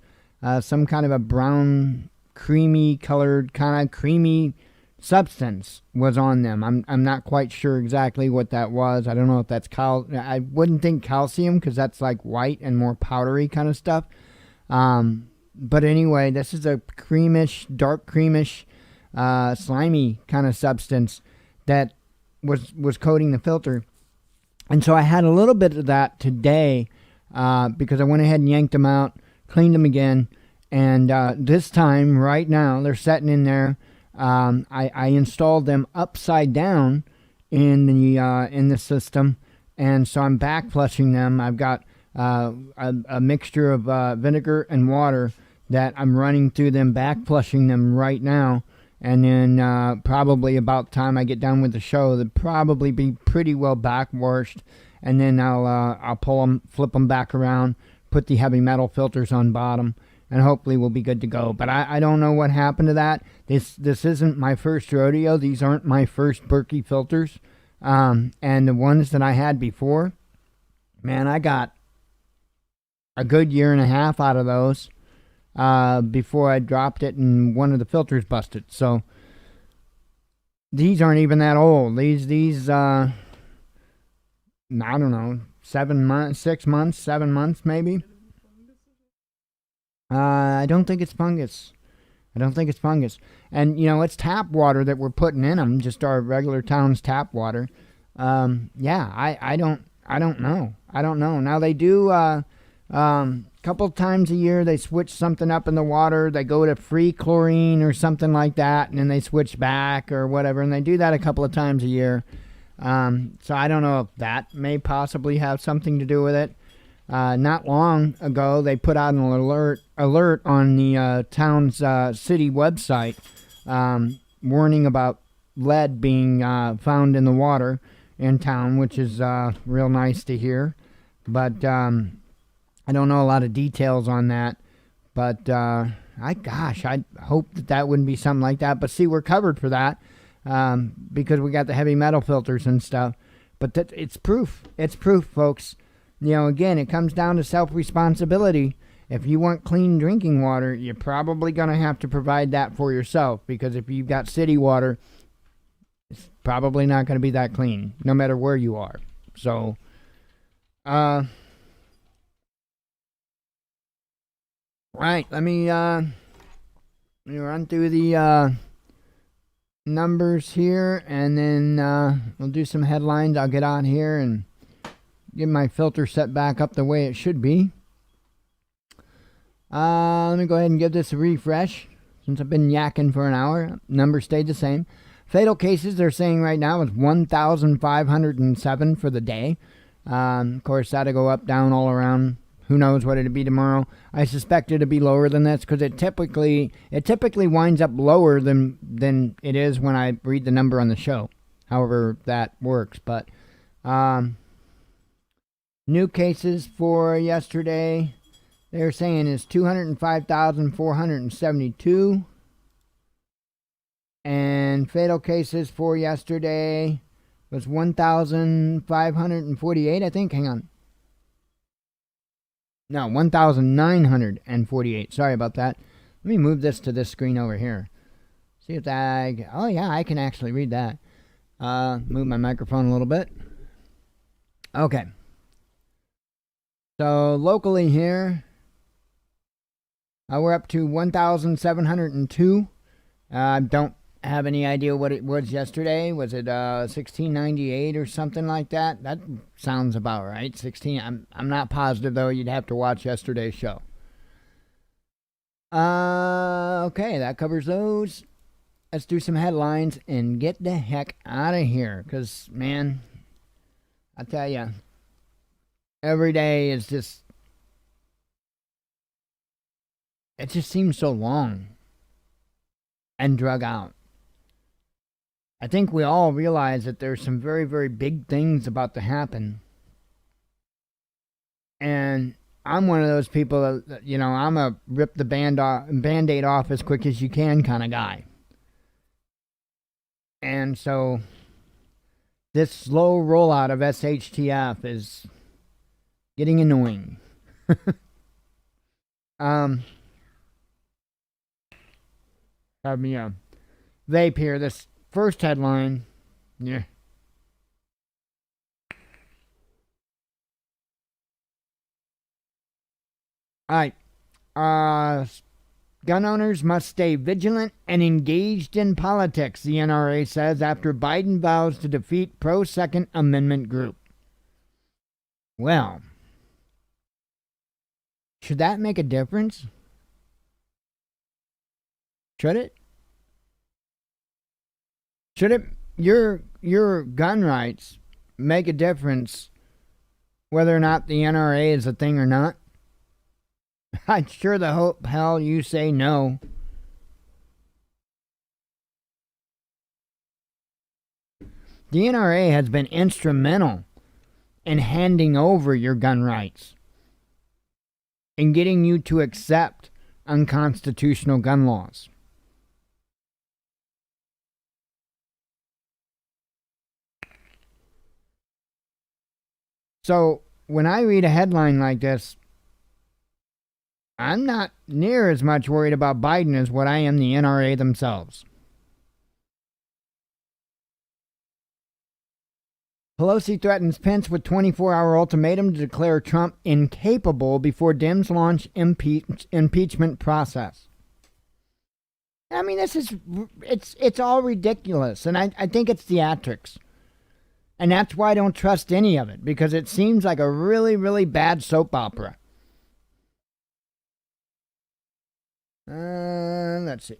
Some kind of a brown, creamy colored, kind of creamy substance was on them. I'm not quite sure exactly what that was. I don't know if that's I wouldn't think calcium, because that's like white and more powdery kind of stuff. But anyway, this is a dark creamish, slimy kind of substance that was coating the filter. And so I had a little bit of that today, because I went ahead and yanked them out, cleaned them again, and this time, right now, they're sitting in there. I installed them upside down in the system, and so I'm back flushing them. I've got a mixture of vinegar and water that I'm running through them, back flushing them right now, and then probably about the time I get done with the show, they'll probably be pretty well back washed, and then I'll pull them, flip them back around, put the heavy metal filters on bottom, and hopefully we'll be good to go. But I don't know what happened to that. This isn't my first rodeo. These aren't my first Berkey filters. And the ones that I had before, man, I got a good year and a half out of those before I dropped it and one of the filters busted. So these aren't even that old. These I don't know, 7 months, 6 months, 7 months maybe. I don't think it's fungus. And, it's tap water that we're putting in them, just our regular town's tap water. I don't know. Now they do, couple times a year they switch something up in the water. They go to free chlorine or something like that, and then they switch back or whatever, and they do that a couple of times a year. So I don't know if that may possibly have something to do with it. Not long ago, they put out an alert on the town's city website, warning about lead being found in the water in town, which is real nice to hear. But I don't know a lot of details on that. But I hope that wouldn't be something like that. But see, we're covered for that because we got the heavy metal filters and stuff. But it's proof. It's proof, folks. Again, it comes down to self-responsibility. If you want clean drinking water, you're probably going to have to provide that for yourself, because if you've got city water, it's probably not going to be that clean, no matter where you are. So, right, let me run through the numbers here, and then we'll do some headlines. I'll get on here and get my filter set back up the way it should be. Let me go ahead and give this a refresh. Since I've been yakking for an hour, numbers stayed the same. Fatal cases, they're saying right now, is 1,507 for the day. Of course, that'll go up, down, all around. Who knows what it'll be tomorrow? I suspect it'll be lower than this, because it typically winds up lower than it is when I read the number on the show. However that works. But new cases for yesterday, they're saying is 205,472. And fatal cases for yesterday was 1,548, I think. Hang on. No, 1,948. Sorry about that. Let me move this to this screen over here. See if that... Oh, yeah, I can actually read that. Move my microphone a little bit. Okay. So, locally here, we're up to 1,702. Don't have any idea what it was yesterday. Was it 1698 or something like that? That sounds about right. 16. I'm not positive though. You'd have to watch yesterday's show. Okay, that covers those. Let's do some headlines and get the heck out of here. Because, man, I tell you, every day is just... It just seems so long and drug out. I think we all realize that there's some very, very big things about to happen. And I'm one of those people that, I'm a rip the Band-Aid off as quick as you can kind of guy. And so this slow rollout of SHTF is getting annoying. Have me a vape here. This first headline. Yeah. All right. Gun owners must stay vigilant and engaged in politics, the NRA says after Biden vows to defeat pro-Second Amendment group. Well, should that make a difference? Should it? Should it, your gun rights make a difference whether or not the NRA is a thing or not? I'd sure the hope hell you say no. The NRA has been instrumental in handing over your gun rights and getting you to accept unconstitutional gun laws. So when I read a headline like this, I'm not near as much worried about Biden as what I am the NRA themselves. Pelosi threatens Pence with 24-hour ultimatum to declare Trump incapable before Dems launch impeachment process. I mean, it's all ridiculous, and I think it's theatrics. And that's why I don't trust any of it, because it seems like a really, really bad soap opera. Let's see.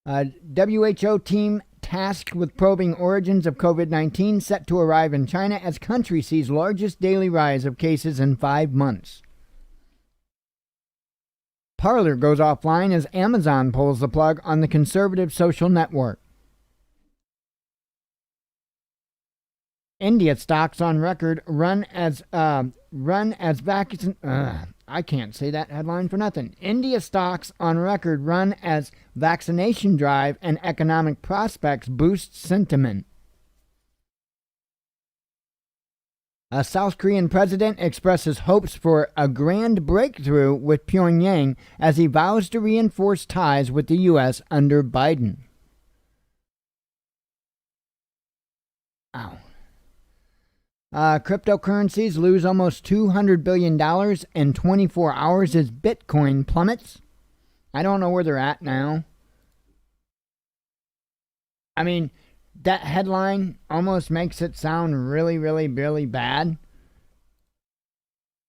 WHO team tasked with probing origins of COVID-19 set to arrive in China as country sees largest daily rise of cases in 5 months. Parler goes offline as Amazon pulls the plug on the conservative social network. India stocks on record run as I can't say that headline for nothing. India stocks on record run as vaccination drive and economic prospects boost sentiment. A South Korean president expresses hopes for a grand breakthrough with Pyongyang as he vows to reinforce ties with the U.S. under Biden. Ow. Cryptocurrencies lose almost $200 billion in 24 hours as Bitcoin plummets. I don't know where they're at now. I mean, that headline almost makes it sound really, really, really bad.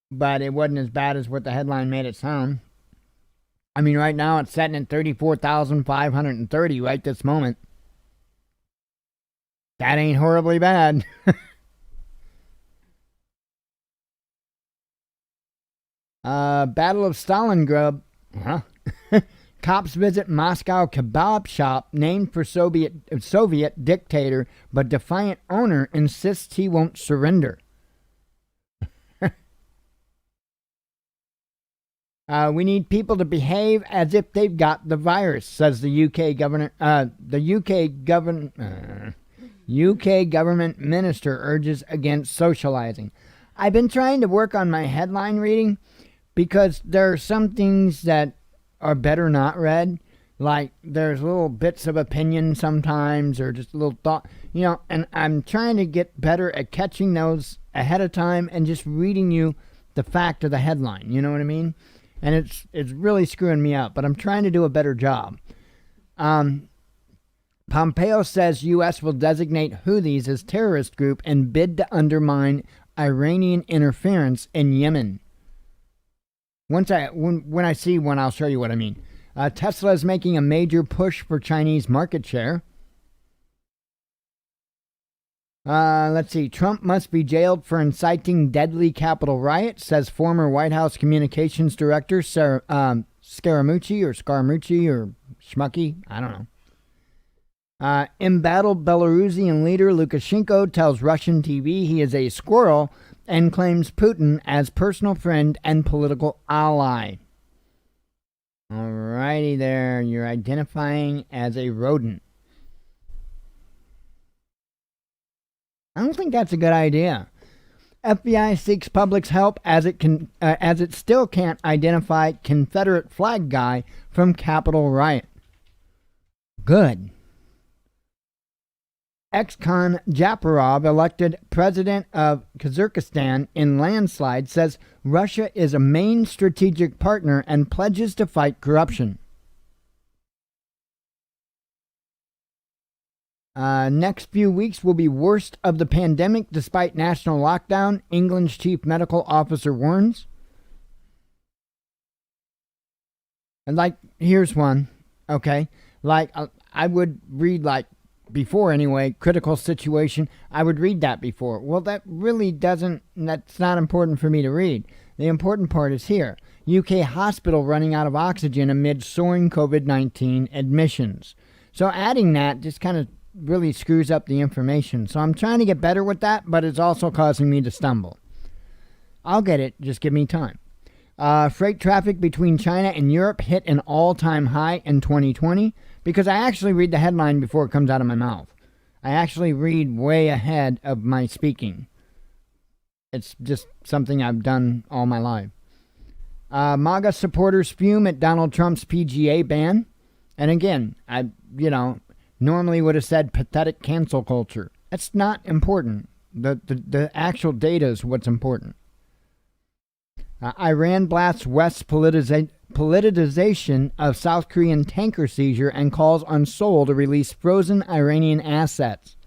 But it wasn't as bad as what the headline made it sound. I mean, right now it's sitting at 34,530 right this moment. That ain't horribly bad. Battle of Stalingrad. Huh? Cops visit Moscow kebab shop named for Soviet dictator, but defiant owner insists he won't surrender. We need people to behave as if they've got the virus, says the UK governor. UK government minister urges against socializing. I've been trying to work on my headline reading because there are some things that are better not read. Like there's little bits of opinion sometimes or just a little thought, and I'm trying to get better at catching those ahead of time and just reading you the fact of the headline. You know what I mean? And it's really screwing me up, but I'm trying to do a better job. Pompeo says U.S. will designate Houthis as terrorist group and bid to undermine Iranian interference in Yemen. When I see one, I'll show you what I mean. Tesla is making a major push for Chinese market share. Let's see. Trump must be jailed for inciting deadly Capitol riot, says former White House communications director Scaramucci or Schmucky. I don't know. Embattled Belarusian leader Lukashenko tells Russian TV he is a squirrel and claims Putin as personal friend and political ally. Alrighty there, you're identifying as a rodent. I don't think that's a good idea. FBI seeks public's help as it still can't identify Confederate flag guy from Capitol riot. Good. Ex-con Japarov, elected president of Kazakhstan in landslide, says Russia is a main strategic partner and pledges to fight corruption. Next few weeks will be worst of the pandemic despite national lockdown, England's chief medical officer warns. And here's one, okay? I would read before anyway, critical situation, I would read that before. Well, that's not important for me to read. The important part is here. UK hospital running out of oxygen amid soaring COVID-19 admissions. So adding that just kind of really screws up the information. So I'm trying to get better with that, but it's also causing me to stumble. I'll get it. Just give me time. Freight traffic between China and Europe hit an all-time high in 2020 because I actually read the headline before it comes out of my mouth. I actually read way ahead of my speaking. It's just something I've done all my life. MAGA supporters fume at Donald Trump's PGA ban. And again, I normally would have said pathetic cancel culture. That's not important. The actual data is what's important. Iran blasts West's politicization of South Korean tanker seizure and calls on Seoul to release frozen Iranian assets.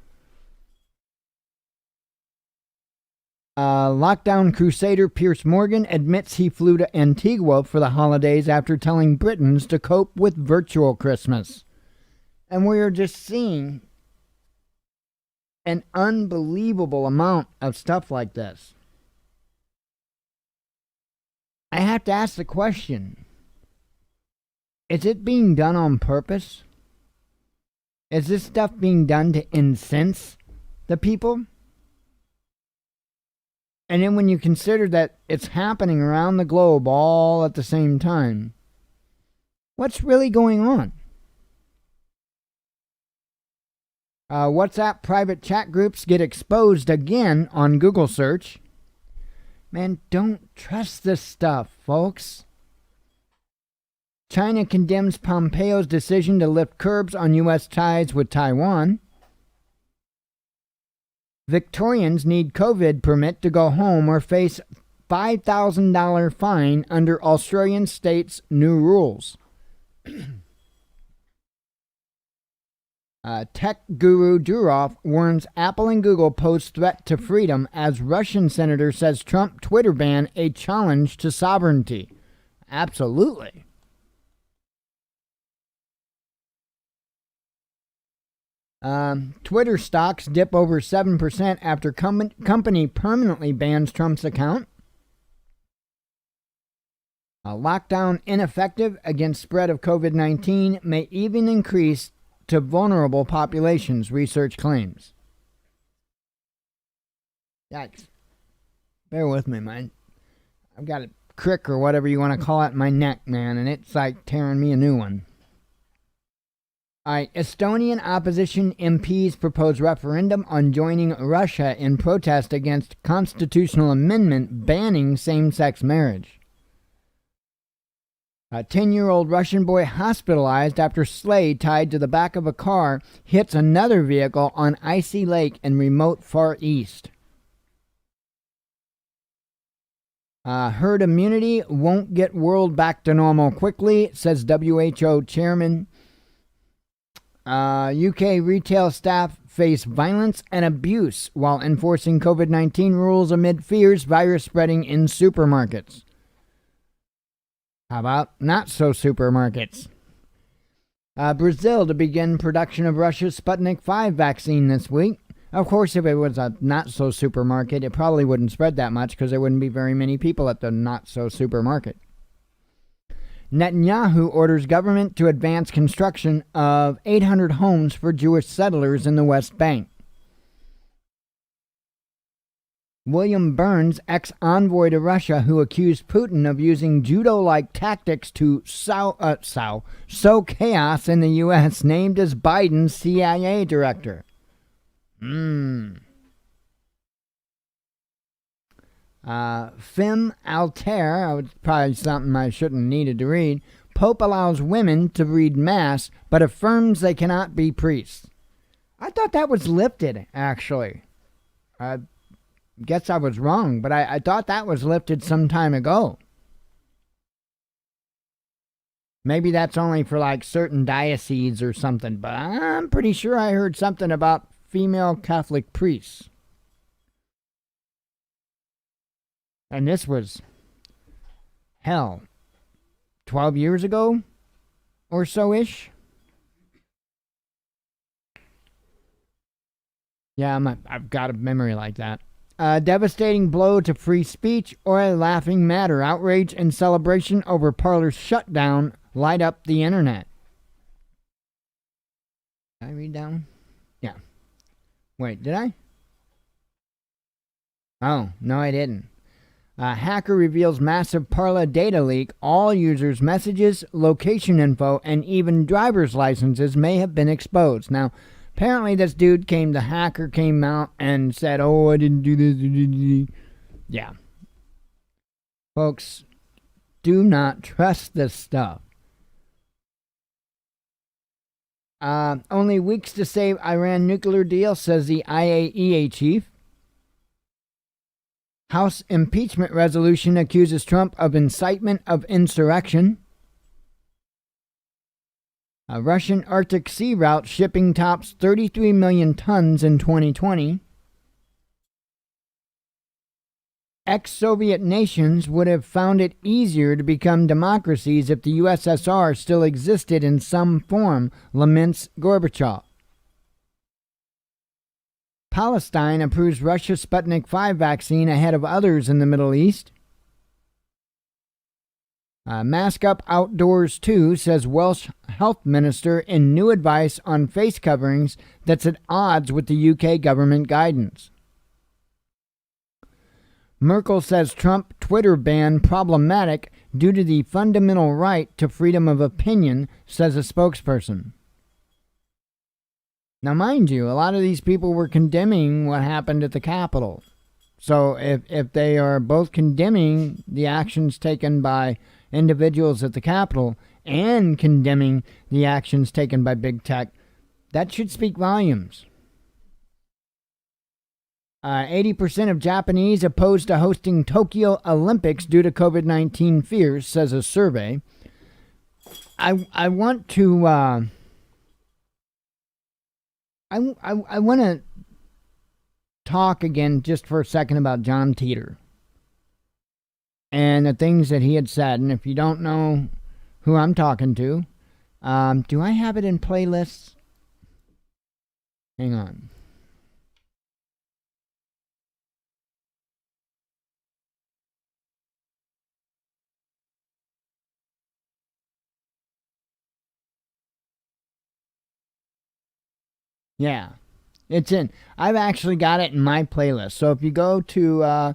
Lockdown crusader Piers Morgan admits he flew to Antigua for the holidays after telling Britons to cope with virtual Christmas. And we are just seeing an unbelievable amount of stuff like this. I have to ask the question, is it being done on purpose? Is this stuff being done to incense the people? And then when you consider that it's happening around the globe all at the same time, what's really going on? WhatsApp private chat groups get exposed again on Google search. Man, don't trust this stuff, folks. China condemns Pompeo's decision to lift curbs on U.S. ties with Taiwan. Victorians need COVID permit to go home or face $5,000 fine under Australian state's new rules. Tech guru Durov warns Apple and Google pose threat to freedom as Russian senator says Trump Twitter ban a challenge to sovereignty. Absolutely. Twitter stocks dip over 7% after company permanently bans Trump's account. Lockdown ineffective against spread of COVID-19 may even increase to vulnerable populations, research claims. Yikes. Bear with me, man. I've got a crick or whatever you want to call it in my neck, man, and it's like tearing me a new one. All right, Estonian opposition MPs propose referendum on joining Russia in protest against constitutional amendment banning same-sex marriage. A 10-year-old Russian boy hospitalized after sleigh tied to the back of a car hits another vehicle on icy lake in remote Far East. Herd immunity won't get world back to normal quickly, says WHO chairman. UK retail staff face violence and abuse while enforcing COVID-19 rules amid fears virus spreading in supermarkets. How about not-so-supermarkets? Brazil to begin production of Russia's Sputnik V vaccine this week. Of course, if it was a not-so-supermarket, it probably wouldn't spread that much because there wouldn't be very many people at the not-so-supermarket. Netanyahu orders government to advance construction of 800 homes for Jewish settlers in the West Bank. William Burns, ex-envoy to Russia who accused Putin of using judo-like tactics to sow chaos in the U.S., named as Biden's CIA director. Femme Altair, probably something I shouldn't needed to read. Pope allows women to read Mass, but affirms they cannot be priests. I thought that was lifted, actually. I guess I was wrong, but I thought that was lifted some time ago. Maybe that's only for like certain dioceses or something, but I'm pretty sure I heard something about female Catholic priests. And this was, 12 years ago or so-ish? Yeah, I've got a memory like that. Devastating blow to free speech or a laughing matter. Outrage and celebration over Parler's shutdown light up the internet. Did I read that one? Yeah. Wait, did I? Oh, no, I didn't. Hacker reveals massive Parler data leak. All users' messages, location info, and even driver's licenses may have been exposed. Now, apparently this dude the hacker came out and said, oh, I didn't do this. Yeah. Folks, do not trust this stuff. Only weeks to save Iran nuclear deal, says the IAEA chief. House impeachment resolution accuses Trump of incitement of insurrection. A Russian Arctic Sea route shipping tops 33 million tons in 2020. Ex-Soviet nations would have found it easier to become democracies if the USSR still existed in some form, laments Gorbachev. Palestine approves Russia's Sputnik V vaccine ahead of others in the Middle East. Mask up outdoors too, says Welsh Health Minister in new advice on face coverings that's at odds with the UK government guidance. Merkel says Trump Twitter ban problematic due to the fundamental right to freedom of opinion, says a spokesperson. Now, mind you, a lot of these people were condemning what happened at the Capitol. So if they are both condemning the actions taken by individuals at the Capitol and condemning the actions taken by big tech, that should speak volumes. 80% of Japanese opposed to hosting Tokyo Olympics due to COVID-19 fears, says a survey. I want to I want to talk again just for a second about John Teeter and the things that he had said. And if you don't know who I'm talking to, do I have it in playlists? Hang on. Yeah, it's in. I've actually got it in my playlist. So if you go to our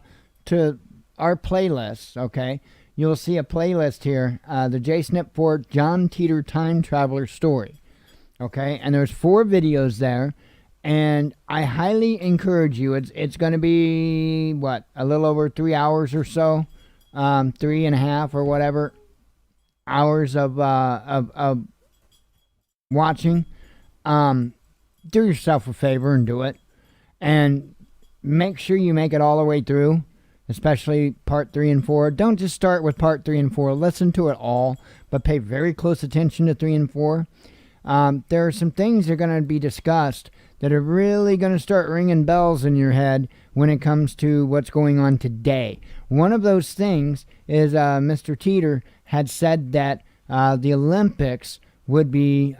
playlist, okay, you'll see a playlist here, the J-Snip for John Teeter Time Traveler Story. Okay, and there's 4 videos there, and I highly encourage you. It's going to be, a little over 3 hours or so, 3.5 or whatever hours of watching. Do yourself a favor and do it. And make sure you make it all the way through, especially part 3 and 4. Don't just start with part 3 and 4. Listen to it all, but pay very close attention to 3 and 4. There are some things that are going to be discussed that are really going to start ringing bells in your head when it comes to what's going on today. One of those things is Mr. Teeter had said that the Olympics would be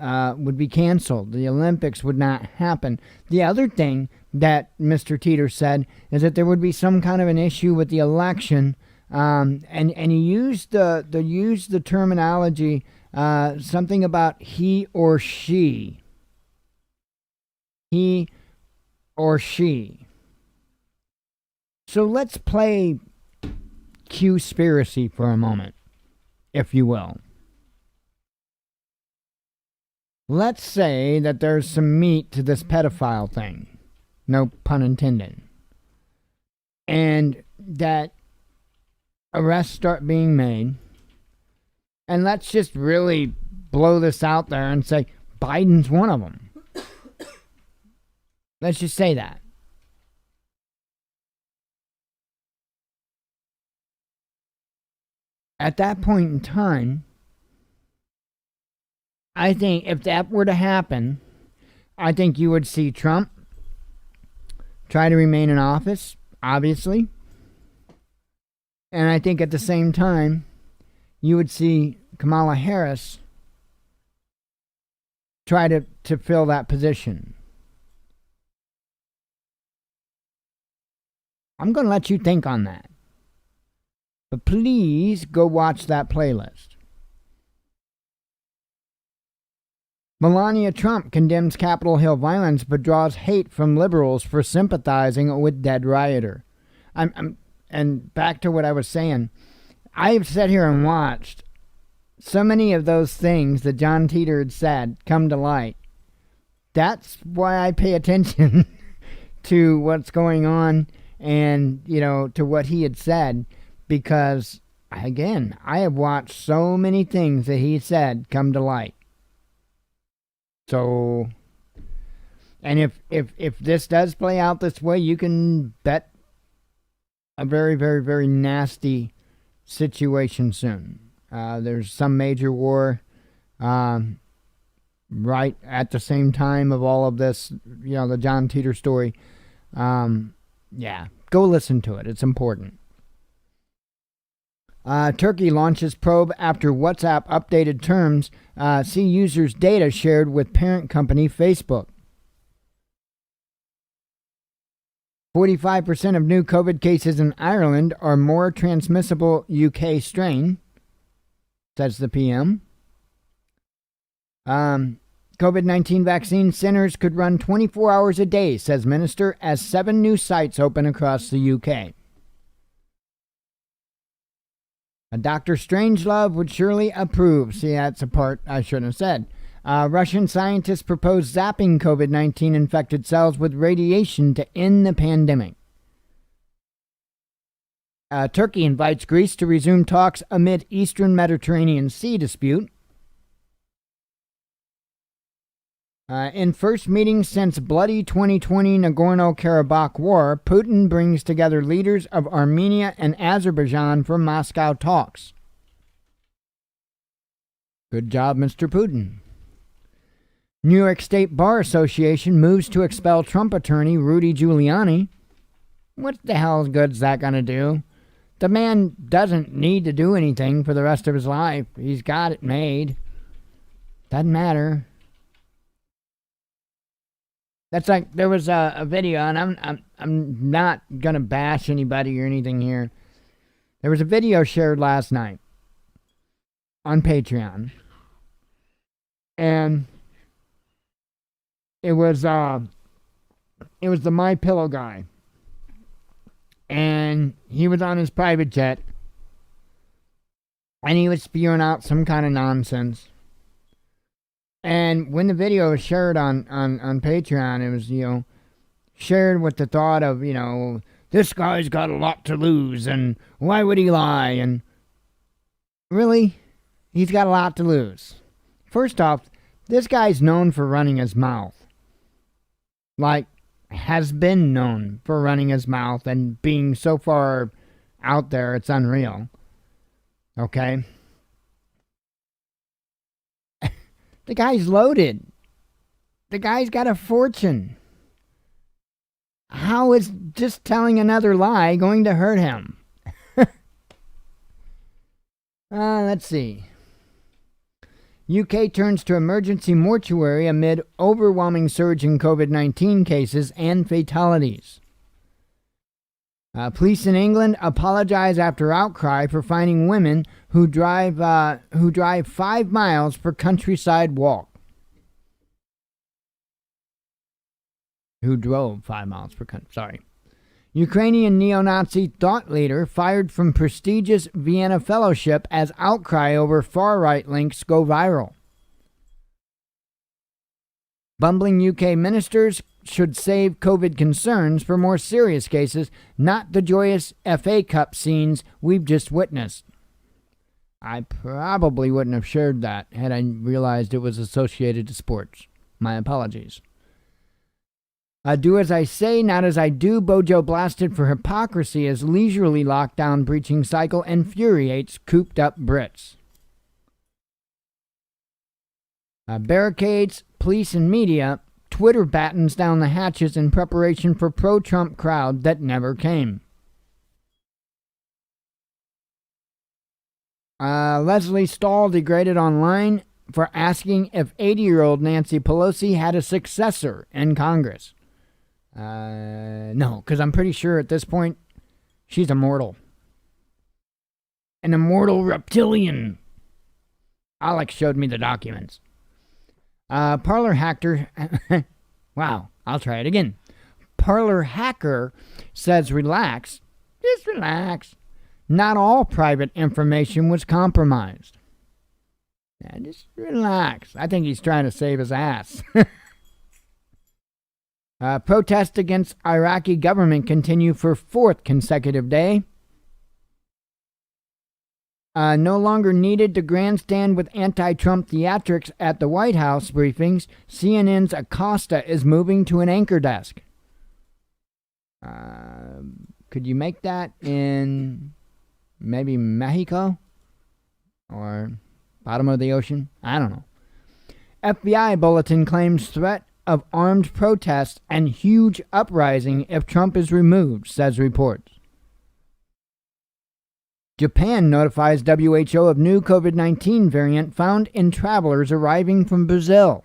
canceled. The Olympics would not happen. The other thing that Mr. Teeter said is that there would be some kind of an issue with the election, and he used the terminology something about he or she. He or she. So let's play Q-spiracy for a moment, if you will. Let's say that there's some meat to this pedophile thing. No pun intended. And that arrests start being made. And let's just really blow this out there and say Biden's one of them. Let's just say that. At that point in time, I think if that were to happen, I think you would see Trump try to remain in office, obviously. And I think at the same time, you would see Kamala Harris try to fill that position. I'm going to let you think on that. But please go watch that playlist. Melania Trump condemns Capitol Hill violence but draws hate from liberals for sympathizing with dead rioter. And back to what I was saying. I've sat here and watched so many of those things that John Teeter had said come to light. That's why I pay attention to what's going on and, to what he had said, because, again, I have watched so many things that he said come to light. So, and if this does play out this way, you can bet a very, very, very nasty situation soon. There's some major war right at the same time of all of this, the John Teeter story. Yeah, go listen to it. It's important. Turkey launches probe after WhatsApp updated terms. See users' data shared with parent company Facebook. 45% of new COVID cases in Ireland are more transmissible UK strain, says the PM. COVID-19 vaccine centers could run 24 hours a day, says minister, as 7 new sites open across the UK. Dr. Strangelove would surely approve. See, that's a part I shouldn't have said. Russian scientists propose zapping COVID-19 infected cells with radiation to end the pandemic. Turkey invites Greece to resume talks amid Eastern Mediterranean Sea dispute. In first meeting since bloody 2020 Nagorno-Karabakh war, Putin brings together leaders of Armenia and Azerbaijan for Moscow talks. Good job, Mr. Putin. New York State Bar Association moves to expel Trump attorney Rudy Giuliani. What the hell good is that going to do? The man doesn't need to do anything for the rest of his life. He's got it made. Doesn't matter. That's like there was a video, and I'm not gonna bash anybody or anything here. There was a video shared last night on Patreon, and it was the My Pillow guy, and he was on his private jet, and he was spewing out some kind of nonsense. And when the video was shared on Patreon, it was, shared with the thought of, this guy's got a lot to lose, and why would he lie? And really, he's got a lot to lose. First off, this guy's known for running his mouth. Like, has been known for running his mouth and being so far out there, it's unreal. Okay? The guy's loaded. The guy's got a fortune. How is just telling another lie going to hurt him? Let's see. UK turns to emergency mortuary amid overwhelming surge in COVID-19 cases and fatalities. Police in England apologize after outcry for finding women who drive 5 miles for countryside walk. Who drove 5 miles per country? Sorry. Ukrainian neo-Nazi thought leader fired from prestigious Vienna Fellowship as outcry over far-right links go viral. Bumbling UK ministers should save COVID concerns for more serious cases, not the joyous FA Cup scenes we've just witnessed. I probably wouldn't have shared that had I realized it was associated to sports. My apologies. Do as I say, not as I do. Bojo blasted for hypocrisy as leisurely lockdown breaching cycle infuriates cooped up Brits. Barricades, police and media. Twitter battens down the hatches in preparation for pro-Trump crowd that never came. Leslie Stahl degraded online for asking if 80-year-old Nancy Pelosi had a successor in Congress. No, because I'm pretty sure at this point she's immortal. An immortal reptilian. Alex showed me the documents. Parlor hacker. Wow, I'll try it again. Parlor hacker says relax. Just relax. Not all private information was compromised. Yeah, just relax. I think he's trying to save his ass. Protests against Iraqi government continue for 4th consecutive day. No longer needed to grandstand with anti-Trump theatrics at the White House briefings. CNN's Acosta is moving to an anchor desk. Could you make that in maybe Mexico? Or bottom of the ocean? I don't know. FBI bulletin claims threat of armed protests and huge uprising if Trump is removed, says reports. Japan notifies WHO of new COVID-19 variant found in travelers arriving from Brazil.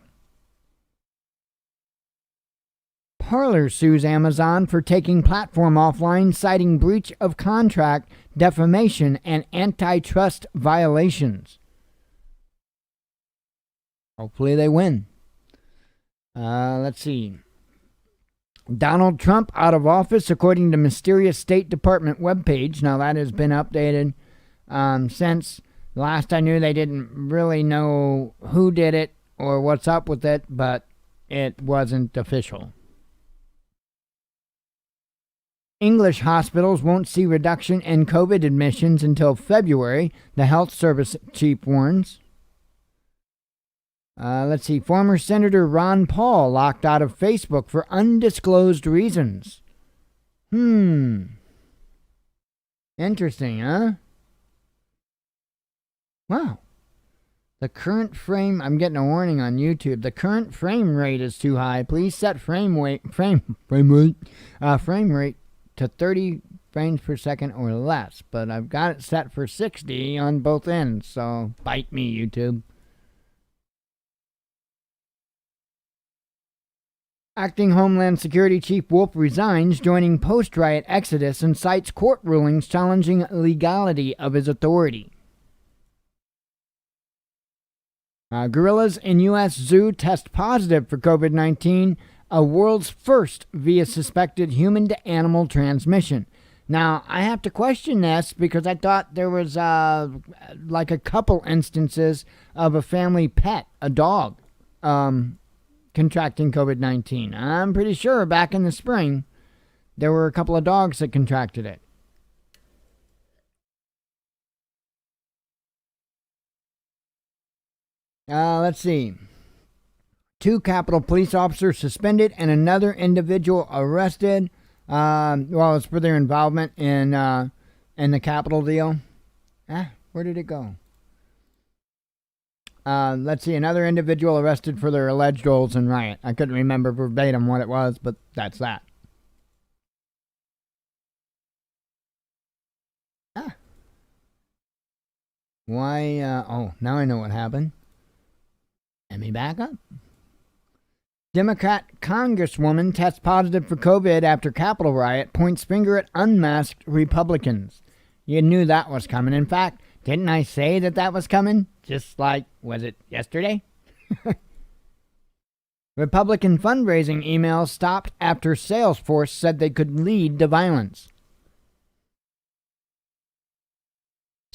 Parler sues Amazon for taking platform offline, citing breach of contract, defamation, and antitrust violations. Hopefully they win. Let's see. Donald Trump out of office, according to mysterious State Department webpage. Now that has been updated. Since last I knew, they didn't really know who did it or what's up with it, but it wasn't official. English hospitals won't see reduction in COVID admissions until February, the health service chief warns. Let's see. Former Senator Ron Paul locked out of Facebook for undisclosed reasons. Interesting, huh? Wow. The current frame, I'm getting a warning on YouTube. The current frame rate is too high. Please set frame rate to 30 frames per second or less. But I've got it set for 60 on both ends, so bite me, YouTube. Acting Homeland Security Chief Wolf resigns, joining post-riot exodus, and cites court rulings challenging legality of his authority. Gorillas in U.S. zoo test positive for COVID-19, a world's first via suspected human-to-animal transmission. Now, I have to question this because I thought there was like a couple instances of a family pet, a dog, contracting COVID-19. I'm pretty sure back in the spring there were a couple of dogs that contracted it. Let's see. 2 Capitol police officers suspended and another individual arrested. It's for their involvement in the Capitol deal. Where did it go? Let's see. Another individual arrested for their alleged roles in riot. I couldn't remember verbatim what it was, but that's that. Why? Now I know what happened. Let me back up. Democrat Congresswoman tests positive for COVID after Capitol riot, points finger at unmasked Republicans. You knew that was coming. In fact, didn't I say that was coming? Just like, was it yesterday? Republican fundraising emails stopped after Salesforce said they could lead to violence.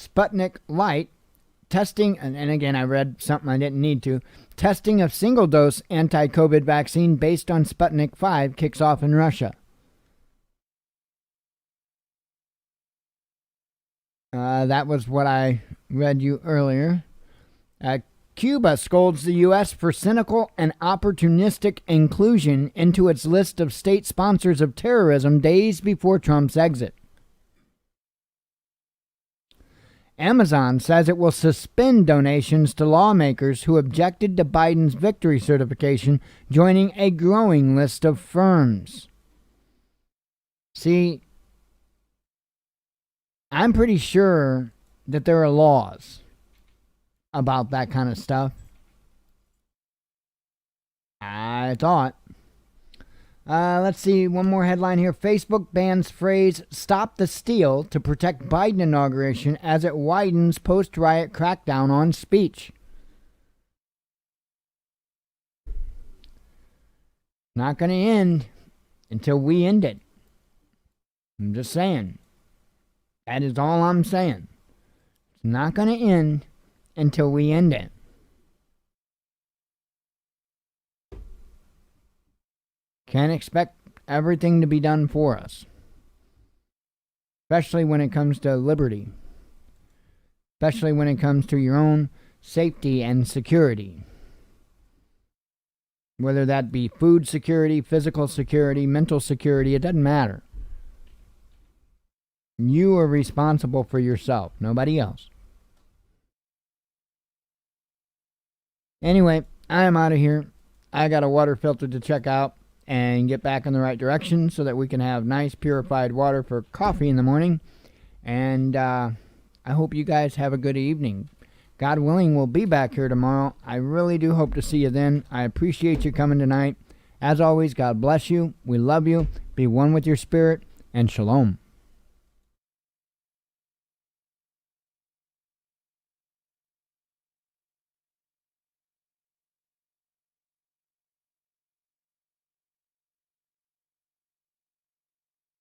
Sputnik Light testing, and again, I read something I didn't need to. Testing of single-dose anti-COVID vaccine based on Sputnik 5 kicks off in Russia. That was what I read you earlier. Cuba scolds the U.S. for cynical and opportunistic inclusion into its list of state sponsors of terrorism days before Trump's exit. Amazon says it will suspend donations to lawmakers who objected to Biden's victory certification, joining a growing list of firms. See, I'm pretty sure that there are laws about that kind of stuff. I thought. Let's see, one more headline here. Facebook bans phrase "stop the steal" to protect Biden inauguration as it widens post-riot crackdown on speech. Not going to end until we end it. I'm just saying. That is all I'm saying. It's not going to end until we end it. Can't expect everything to be done for us. Especially when it comes to liberty. Especially when it comes to your own safety and security. Whether that be food security, physical security, mental security, it doesn't matter. You are responsible for yourself, nobody else. Anyway, I am out of here. I got a water filter to check out and get back in the right direction so that we can have nice purified water for coffee in the morning. And I hope you guys have a good evening. God willing, we'll be back here tomorrow. I really do hope to see you then. I appreciate you coming tonight. As always, God bless you. We love you. Be one with your spirit, and shalom.